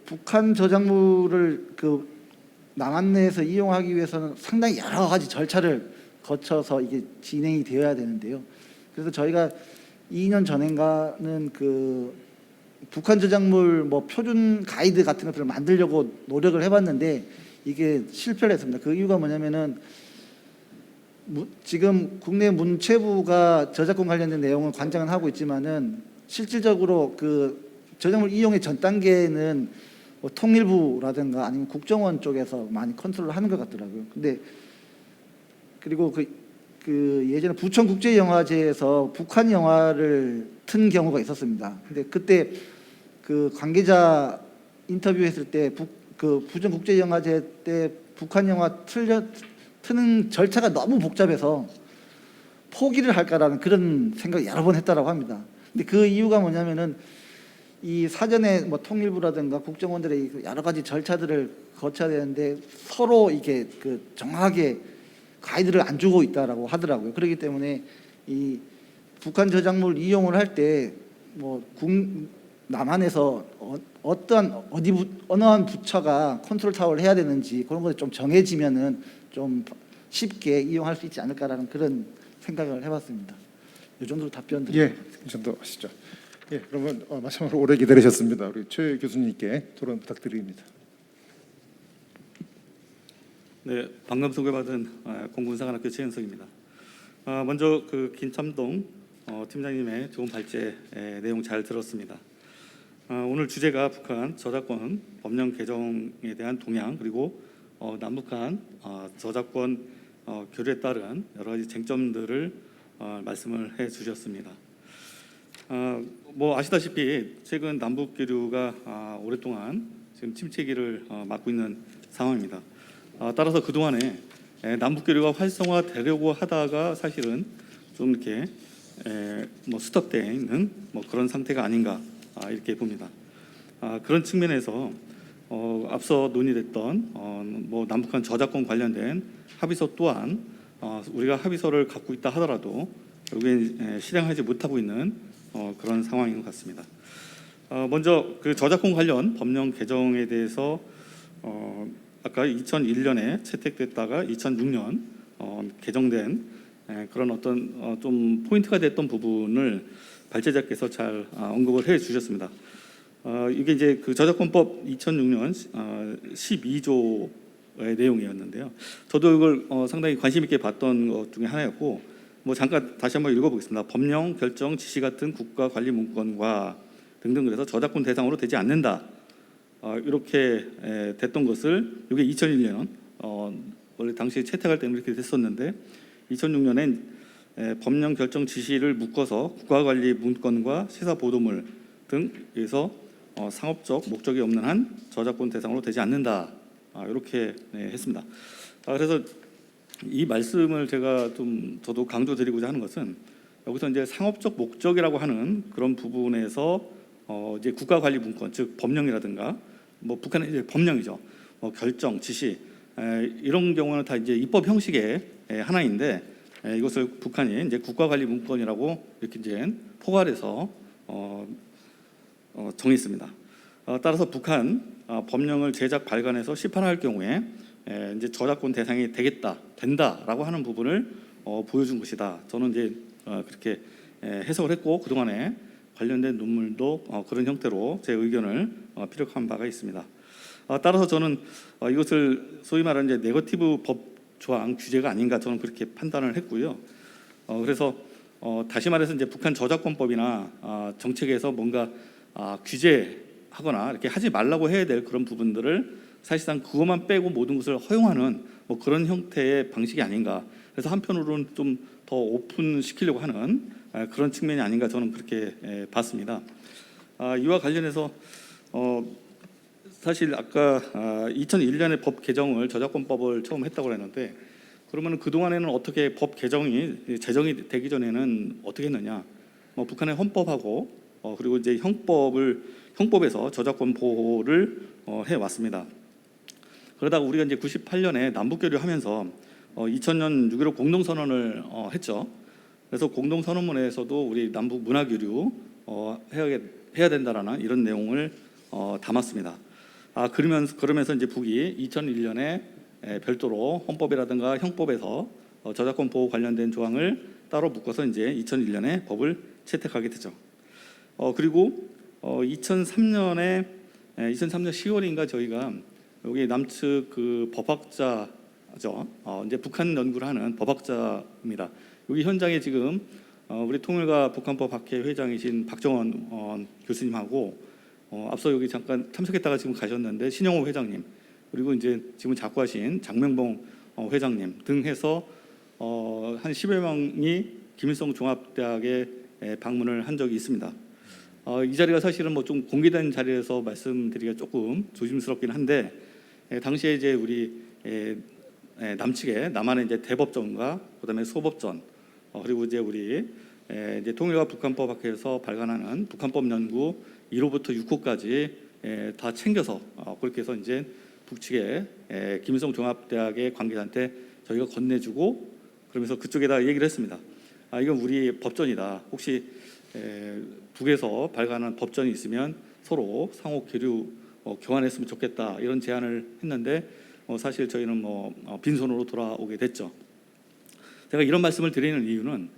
C: 북한 저작물을 남한 내에서 이용하기 위해서는 상당히 여러 가지 절차를 거쳐서 이게 진행이 되어야 되는데요. 그래서 저희가 2년 전인가는 북한 저작물 뭐 표준 가이드 같은 것들을 만들려고 노력을 해봤는데 이게 실패를 했습니다. 그 이유가 뭐냐면은 지금 국내 문체부가 저작권 관련된 내용을 관장은 하고 있지만은 실질적으로 저작물 이용의 전 단계는 뭐 통일부라든가 아니면 국정원 쪽에서 많이 컨트롤을 하는 것 같더라고요. 근데 그리고 예전에 부천국제영화제에서 북한 영화를 튼 경우가 있었습니다. 근데 그때 관계자 인터뷰했을 때 부천국제영화제 때 북한 영화 트는 절차가 너무 복잡해서 포기를 할까라는 그런 생각을 여러 번 했다라고 합니다. 근데 그 이유가 뭐냐면은 이 사전에 뭐 통일부라든가 국정원들의 여러 가지 절차들을 거쳐야 되는데 서로 이게 정확하게 가이드를 안 주고 있다라고 하더라고요. 그렇기 때문에 이 북한 저작물 이용을 할 때 뭐 남한에서 어느 한 부처가 컨트롤 타워를 해야 되는지 그런 것이 좀 정해지면은 좀 쉽게 이용할 수 있지 않을까라는 그런 생각을 해봤습니다. 이 정도로 답변 드립니다.
B: 예, 이 정도 하시죠. 예, 그러면 마지막으로 오래 기다리셨습니다. 우리 최 교수님께 토론 부탁드립니다.
F: 네, 방금 소개받은 공군사관학교 최현석입니다. 먼저 김참동 팀장님의 좋은 발제 내용 잘 들었습니다. 오늘 주제가 북한 저작권 법령 개정에 대한 동향 그리고 남북한 저작권 교류에 따른 여러 가지 쟁점들을 말씀을 해주셨습니다. 뭐 아시다시피 최근 남북 교류가 오랫동안 지금 침체기를 맞고 있는 상황입니다. 따라서 그 동안에 남북 교류가 활성화되려고 하다가 사실은 좀 이렇게 뭐 스톱되어 있는 뭐 그런 상태가 아닌가 이렇게 봅니다. 그런 측면에서 앞서 논의됐던 뭐 남북한 저작권 관련된 합의서 또한 우리가 합의서를 갖고 있다 하더라도 결국엔 실행하지 못하고 있는 그런 상황인 것 같습니다. 먼저 그 저작권 관련 법령 개정에 대해서 아까 2001년에 채택됐다가 2006년 개정된 그런 어떤 좀 포인트가 됐던 부분을 발제자께서 잘 언급을 해 주셨습니다. 이게 이제 그 저작권법 2006년 12조의 내용이었는데요. 저도 이걸 상당히 관심 있게 봤던 것 중에 하나였고, 뭐 잠깐 다시 한번 읽어보겠습니다. 법령, 결정, 지시 같은 국가 관리 문건과 등등 그래서 저작권 대상으로 되지 않는다. 이렇게 됐던 것을 이게 2001년 원래 당시 채택할 때는 이렇게 됐었는데 2006년엔 법령, 결정, 지시를 묶어서 국가 관리 문건과 시사 보도물 등에서 상업적 목적이 없는 한 저작권 대상으로 되지 않는다. 이렇게 했습니다. 그래서 이 말씀을 제가 좀 저도 강조드리고자 하는 것은 여기서 이제 상업적 목적이라고 하는 그런 부분에서 이제 국가 관리 문건 즉 법령이라든가 뭐 북한의 이제 법령이죠. 결정, 지시 이런 경우는 다 이제 입법 형식의 하나인데 이것을 북한이 이제 국가 관리 문건이라고 이렇게 이제 포괄해서 정했습니다. 따라서 북한 법령을 제작 발간해서 시판할 경우에 이제 저작권 대상이 된다라고 하는 부분을 보여준 것이다. 저는 이제 그렇게 해석을 했고 그 동안에 관련된 논문도 그런 형태로 제 의견을 피력한 바가 있습니다. 따라서 저는 이것을 소위 말하는 이제 네거티브 법 조항 규제가 아닌가 저는 그렇게 판단을 했고요. 그래서 다시 말해서 이제 북한 저작권법이나 정책에서 뭔가 규제하거나 이렇게 하지 말라고 해야 될 그런 부분들을 사실상 그것만 빼고 모든 것을 허용하는 뭐 그런 형태의 방식이 아닌가. 그래서 한편으로는 좀 더 오픈시키려고 하는 그런 측면이 아닌가 저는 그렇게 봤습니다. 이와 관련해서 사실 아까 2001년에 법 개정을 저작권법을 처음 했다고 했는데 그러면 그 동안에는 어떻게 법 개정이 제정이 되기 전에는 어떻게 했느냐? 북한의 헌법하고 그리고 이제 형법에서 저작권 보호를 해 왔습니다. 그러다가 우리가 이제 98년에 남북 교류하면서 2000년 6.15 공동선언을 했죠. 그래서 공동선언문에서도 우리 남북 문화 교류 해야 된다라는 이런 내용을 담았습니다. 그러면서 이제 북이 2001년에 별도로 헌법이라든가 형법에서 저작권 보호 관련된 조항을 따로 묶어서 이제 2001년에 법을 채택하게 되죠. 그리고 2003년 10월인가 저희가 여기 남측 그 법학자죠. 이제 북한 연구를 하는 법학자입니다. 여기 현장에 지금 우리 통일과 북한법 학회 회장이신 박정원 교수님하고 앞서 여기 잠깐 참석했다가 지금 가셨는데 신영호 회장님 그리고 이제 지금 작고하신 장명봉 회장님 등 해서 한 10여 명이 김일성 종합대학에 방문을 한 적이 있습니다. 이 자리가 사실은 뭐 좀 공개된 자리에서 말씀드리기가 조금 조심스럽긴 한데 당시에 이제 우리 남측에 남한의 이제 대법전과 그다음에 소법전 그리고 이제 우리 이제 통일과 북한법 학회에서 발간하는 북한법 연구 1호부터 6호까지 다 챙겨서 그렇게 해서 이제 북측에 김일성 종합대학의 관계자한테 저희가 건네주고 그러면서 그쪽에다 얘기를 했습니다. 이건 우리 법전이다. 혹시 북에서 발간한 법전이 있으면 서로 상호 교류 교환했으면 좋겠다 이런 제안을 했는데 사실 저희는 빈손으로 돌아오게 됐죠. 제가 이런 말씀을 드리는 이유는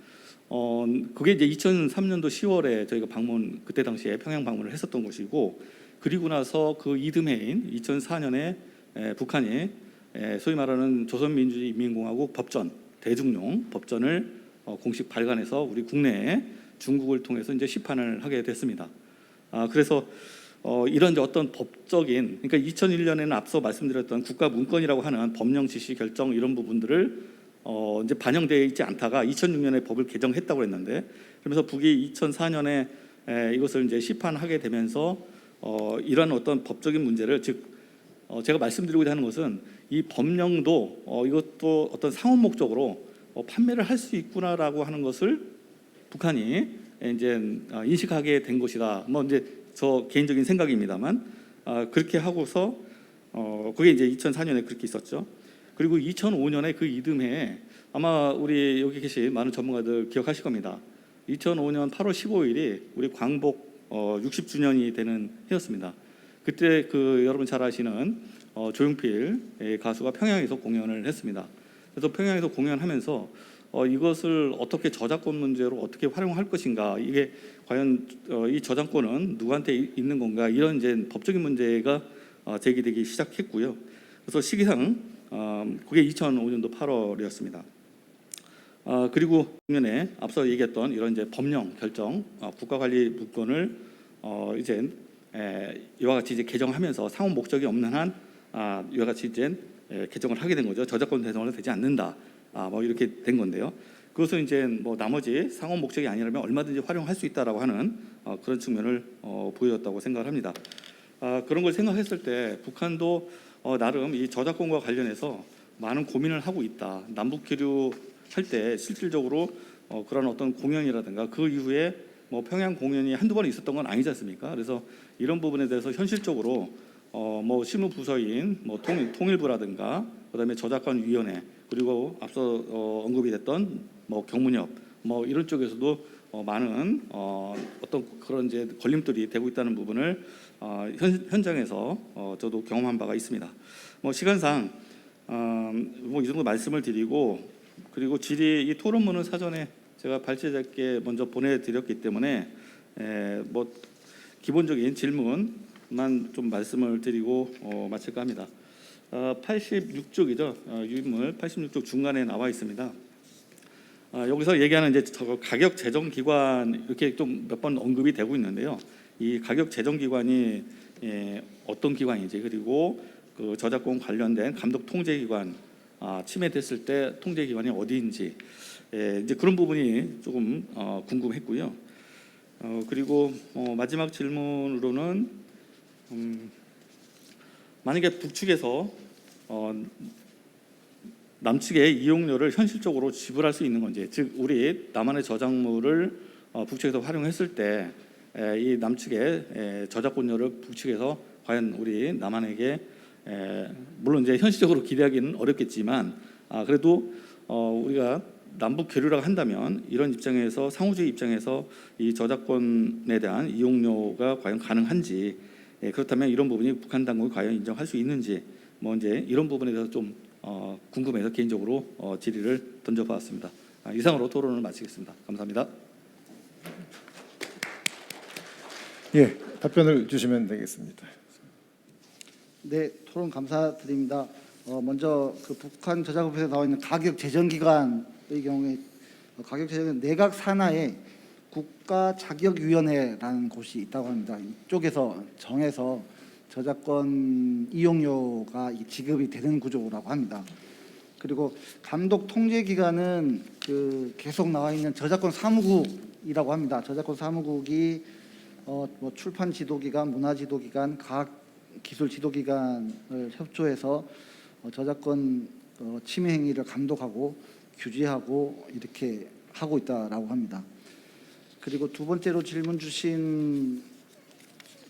F: 그게 이제 2003년도 10월에 저희가 그때 당시에 평양 방문을 했었던 것이고 그리고 나서 그 이듬해인 2004년에 북한이 소위 말하는 조선민주주의인민공화국 법전 대중용 법전을 공식 발간해서 우리 국내에 중국을 통해서 이제 시판을 하게 됐습니다. 그래서 이런 이제 어떤 법적인 그러니까 2001년에는 앞서 말씀드렸던 국가 문건이라고 하는 법령 지시 결정 이런 부분들을 이제 반영되어 있지 않다가 2006년에 법을 개정했다고 했는데, 그러면서 북이 2004년에 이것을 이제 시판하게 되면서 이러한 어떤 법적인 문제를, 즉 제가 말씀드리고자 하는 것은 이 법령도 이것도 어떤 상업 목적으로 판매를 할 수 있구나라고 하는 것을 북한이 이제 인식하게 된 것이다. 뭐 이제 저 개인적인 생각입니다만 그렇게 하고서 그게 이제 2004년에 그렇게 있었죠. 그리고 2005년에 그 이듬해에 아마 우리 여기 계신 많은 전문가들 기억하실 겁니다. 2005년 8월 15일이 우리 광복 60주년이 되는 해였습니다. 그때 그 여러분 잘 아시는 조용필 가수가 평양에서 공연을 했습니다. 그래서 평양에서 공연하면서 이것을 어떻게 저작권 문제로 어떻게 활용할 것인가, 이게 과연 이 저작권은 누구한테 있는 건가, 이런 이제 법적인 문제가 제기되기 시작했고요. 그래서 시기상 그게 2005년도 8월이었습니다. 그리고 작년에 앞서 얘기했던 이런 이제 법령 결정, 국가관리 문건을 이제 이와 같이 이제 개정하면서 상업 목적이 없는 한 이와 같이 이제 개정을 하게 된 거죠. 저작권 대상으로 되지 않는다. 뭐 이렇게 된 건데요. 그것은 이제 뭐 나머지 상업 목적이 아니라면 얼마든지 활용할 수 있다라고 하는 그런 측면을 보여줬다고 생각을 합니다. 그런 걸 생각했을 때 북한도 나름 이 저작권과 관련해서 많은 고민을 하고 있다. 남북 교류 할 때 실질적으로 그런 어떤 공연이라든가 그 이후에 뭐 평양 공연이 한두 번 있었던 건 아니지 않습니까? 그래서 이런 부분에 대해서 현실적으로 뭐 실무부서인 뭐 통일부라든가 그다음에 저작권위원회, 그리고 앞서 언급이 됐던 뭐 경문협 뭐 이런 쪽에서도 많은 어떤 그런 이제 걸림돌이 되고 있다는 부분을 현장에서 저도 경험한 바가 있습니다. 뭐 시간상 뭐 이 정도 말씀을 드리고, 그리고 질의 이 토론문은 사전에 제가 발제자께 먼저 보내드렸기 때문에 뭐 기본적인 질문만 좀 말씀을 드리고 마칠까 합니다. 86쪽이죠. 유인물 86쪽 중간에 나와 있습니다. 여기서 얘기하는 이제 가격 제정 기관 이렇게 좀 몇 번 언급이 되고 있는데요. 이 가격 제정 기관이 어떤 기관인지, 그리고 그 저작권 관련된 감독 통제 기관 침해됐을 때 통제 기관이 어디인지 이제 그런 부분이 조금 궁금했고요. 그리고 마지막 질문으로는 만약에 북측에서 남측의 이용료를 현실적으로 지불할 수 있는 건지, 즉 우리 남한의 저작물을 북측에서 활용했을 때 이 남측의 저작권료를 북측에서 과연 우리 남한에게 물론 이제 현실적으로 기대하기는 어렵겠지만 그래도 우리가 남북 교류라고 한다면 이런 입장에서 상호주의 입장에서 이 저작권에 대한 이용료가 과연 가능한지, 그렇다면 이런 부분이 북한 당국이 과연 인정할 수 있는지, 뭐 이제 이런 부분에 대해서 좀 궁금해서 개인적으로 질의를 던져봤습니다. 이상으로 토론을 마치겠습니다. 감사합니다.
B: 예, 답변을 주시면 되겠습니다.
C: 네, 토론 감사드립니다. 먼저 그 북한 저작업에서 나와 있는 가격 제정 기관의 경우에 가격 제정은 내각 산하에 국가자격위원회라는 곳이 있다고 합니다. 이쪽에서 정해서 저작권 이용료가 지급이 되는 구조라고 합니다. 그리고 감독 통제 기관은 그 계속 나와 있는 저작권 사무국이라고 합니다. 저작권 사무국이 뭐 출판 지도기관, 문화 지도기관, 과학 기술 지도기관을 협조해서 저작권 침해 행위를 감독하고 규제하고 이렇게 하고 있다라고 합니다. 그리고 두 번째로 질문 주신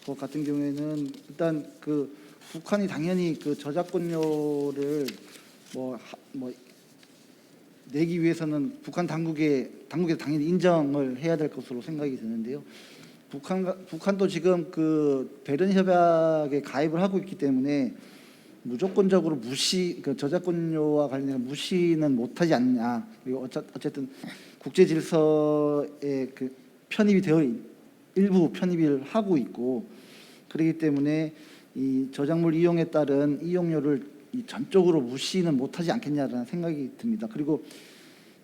C: 것 같은 경우에는 일단 그 북한이 당연히 그 저작권료를 뭐 내기 위해서는 북한 당국에 당연히 인정을 해야 될 것으로 생각이 드는데요. 북한도 지금 그 베른 협약에 가입을 하고 있기 때문에 무조건적으로 그 저작권료와 관련해서 무시는 못하지 않느냐. 그리고 어쨌든 국제 질서에 그 일부 편입을 하고 있고, 그렇기 때문에 이 저작물 이용에 따른 이용료를 전적으로 무시는 못하지 않겠냐라는 생각이 듭니다. 그리고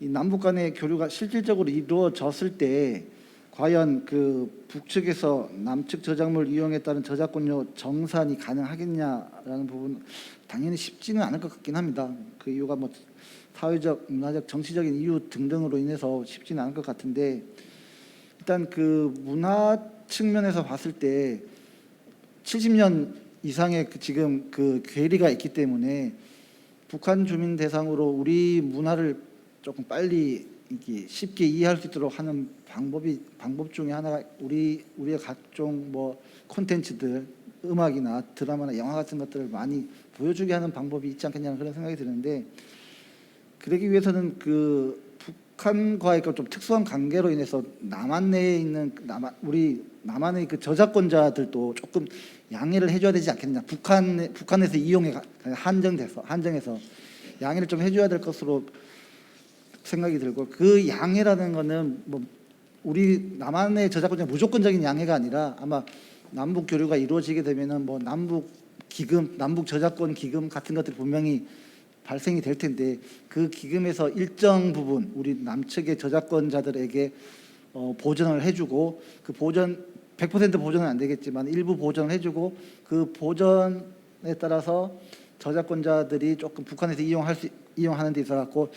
C: 이 남북 간의 교류가 실질적으로 이루어졌을 때 과연 그 북측에서 남측 저작물 이용에 따른 저작권료 정산이 가능하겠냐라는 부분 당연히 쉽지는 않을 것 같긴 합니다. 그 이유가 뭐 사회적, 문화적, 정치적인 이유 등등으로 인해서 쉽지는 않을 것 같은데 일단 그 문화 측면에서 봤을 때 70년 이상의 지금 그 괴리가 있기 때문에 북한 주민 대상으로 우리 문화를 조금 빨리 이게 쉽게 이해할 수 있도록 하는 방법 중에 하나가 우리의 각종 뭐 콘텐츠들, 음악이나 드라마나 영화 같은 것들을 많이 보여주게 하는 방법이 있지 않겠냐는 그런 생각이 드는데, 그러기 위해서는 그 북한과의 좀 특수한 관계로 인해서 남한 내에 있는 우리 남한의 그 저작권자들도 조금 양해를 해줘야 되지 않겠느냐. 북한에서 이용에 한정해서 양해를 좀 해줘야 될 것으로 생각이 들고, 그 양해라는 거는 뭐 우리 남한의 저작권자 무조건적인 양해가 아니라 아마 남북 교류가 이루어지게 되면은 뭐 남북 기금, 남북 저작권 기금 같은 것들이 분명히 발생이 될 텐데, 그 기금에서 일정 부분 우리 남측의 저작권자들에게 보전을 해주고, 그 보전 100% 보전은 안 되겠지만 일부 보전을 해주고, 그 보전에 따라서 저작권자들이 조금 북한에서 이용하는 데 있어 갖고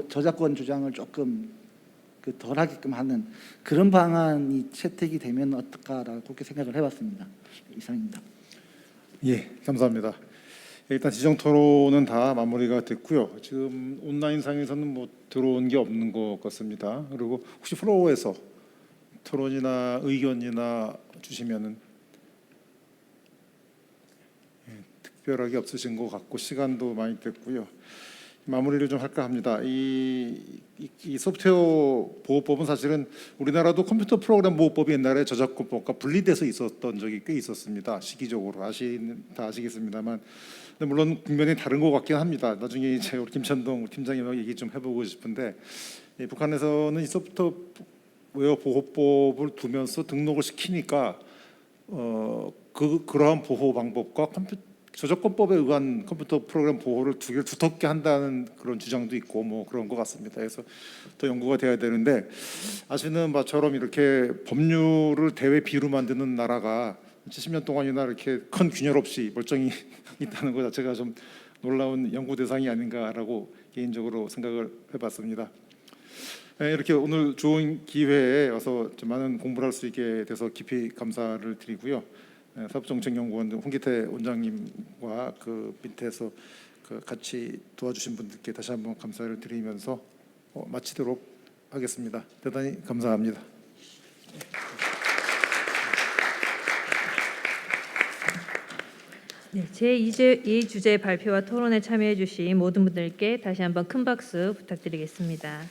C: 저작권 주장을 조금 덜하게끔 하는 그런 방안이 채택이 되면 어떨까라고 그렇게 생각을 해봤습니다. 이상입니다.
B: 예, 감사합니다. 일단 지정 토론은 다 마무리가 됐고요. 지금 온라인상에서는 뭐 들어온 게 없는 것 같습니다. 그리고 혹시 플로어에서 토론이나 의견이나 주시면은 특별하게 없으신 것 같고 시간도 많이 됐고요. 마무리를 좀 할까 합니다. 이 소프트웨어 보호법은 사실은 우리나라도 컴퓨터 프로그램 보호법이 옛날에 저작권법과 분리돼서 있었던 적이 꽤 있었습니다. 시기적으로 다 아시겠습니다만, 근데 물론 국면이 다른 것 같긴 합니다. 나중에 이제 우리 김찬동 팀장님하고 얘기 좀 해보고 싶은데, 북한에서는 이 소프트웨어 보호법을 두면서 등록을 시키니까 그러한 보호 방법과 저작권법에 의한 컴퓨터 프로그램 보호를 두 개를 두텁게 한다는 그런 주장도 있고 뭐 그런 것 같습니다. 그래서 더 연구가 돼야 되는데, 아시는 바처럼 이렇게 법률을 대외 비로 만드는 나라가 70년 동안이나 이렇게 큰 균열 없이 멀쩡히 있다는 것 자체가 좀 놀라운 연구 대상이 아닌가라고 개인적으로 생각을 해봤습니다. 이렇게 오늘 좋은 기회에 와서 좀 많은 공부를 할 수 있게 돼서 깊이 감사를 드리고요. 사법정책연구원 홍기태 원장님과 그 밑에서 같이 도와주신 분들께 다시 한번 감사를 드리면서 마치도록 하겠습니다. 대단히 감사합니다.
A: 네, 제2 주제 발표와 토론에 참여해 주신 모든 분들께 다시 한번 큰 박수 부탁드리겠습니다.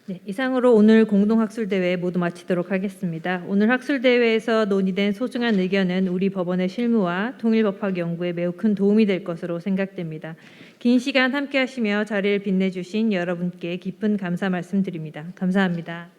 A: 네, 이상으로 오늘 공동학술대회 모두 마치도록 하겠습니다. 오늘 학술대회에서 논의된 소중한 의견은 우리 법원의 실무와 통일법학 연구에 매우 큰 도움이 될 것으로 생각됩니다. 긴 시간 함께 하시며 자리를 빛내주신 여러분께 깊은 감사 말씀드립니다. 감사합니다.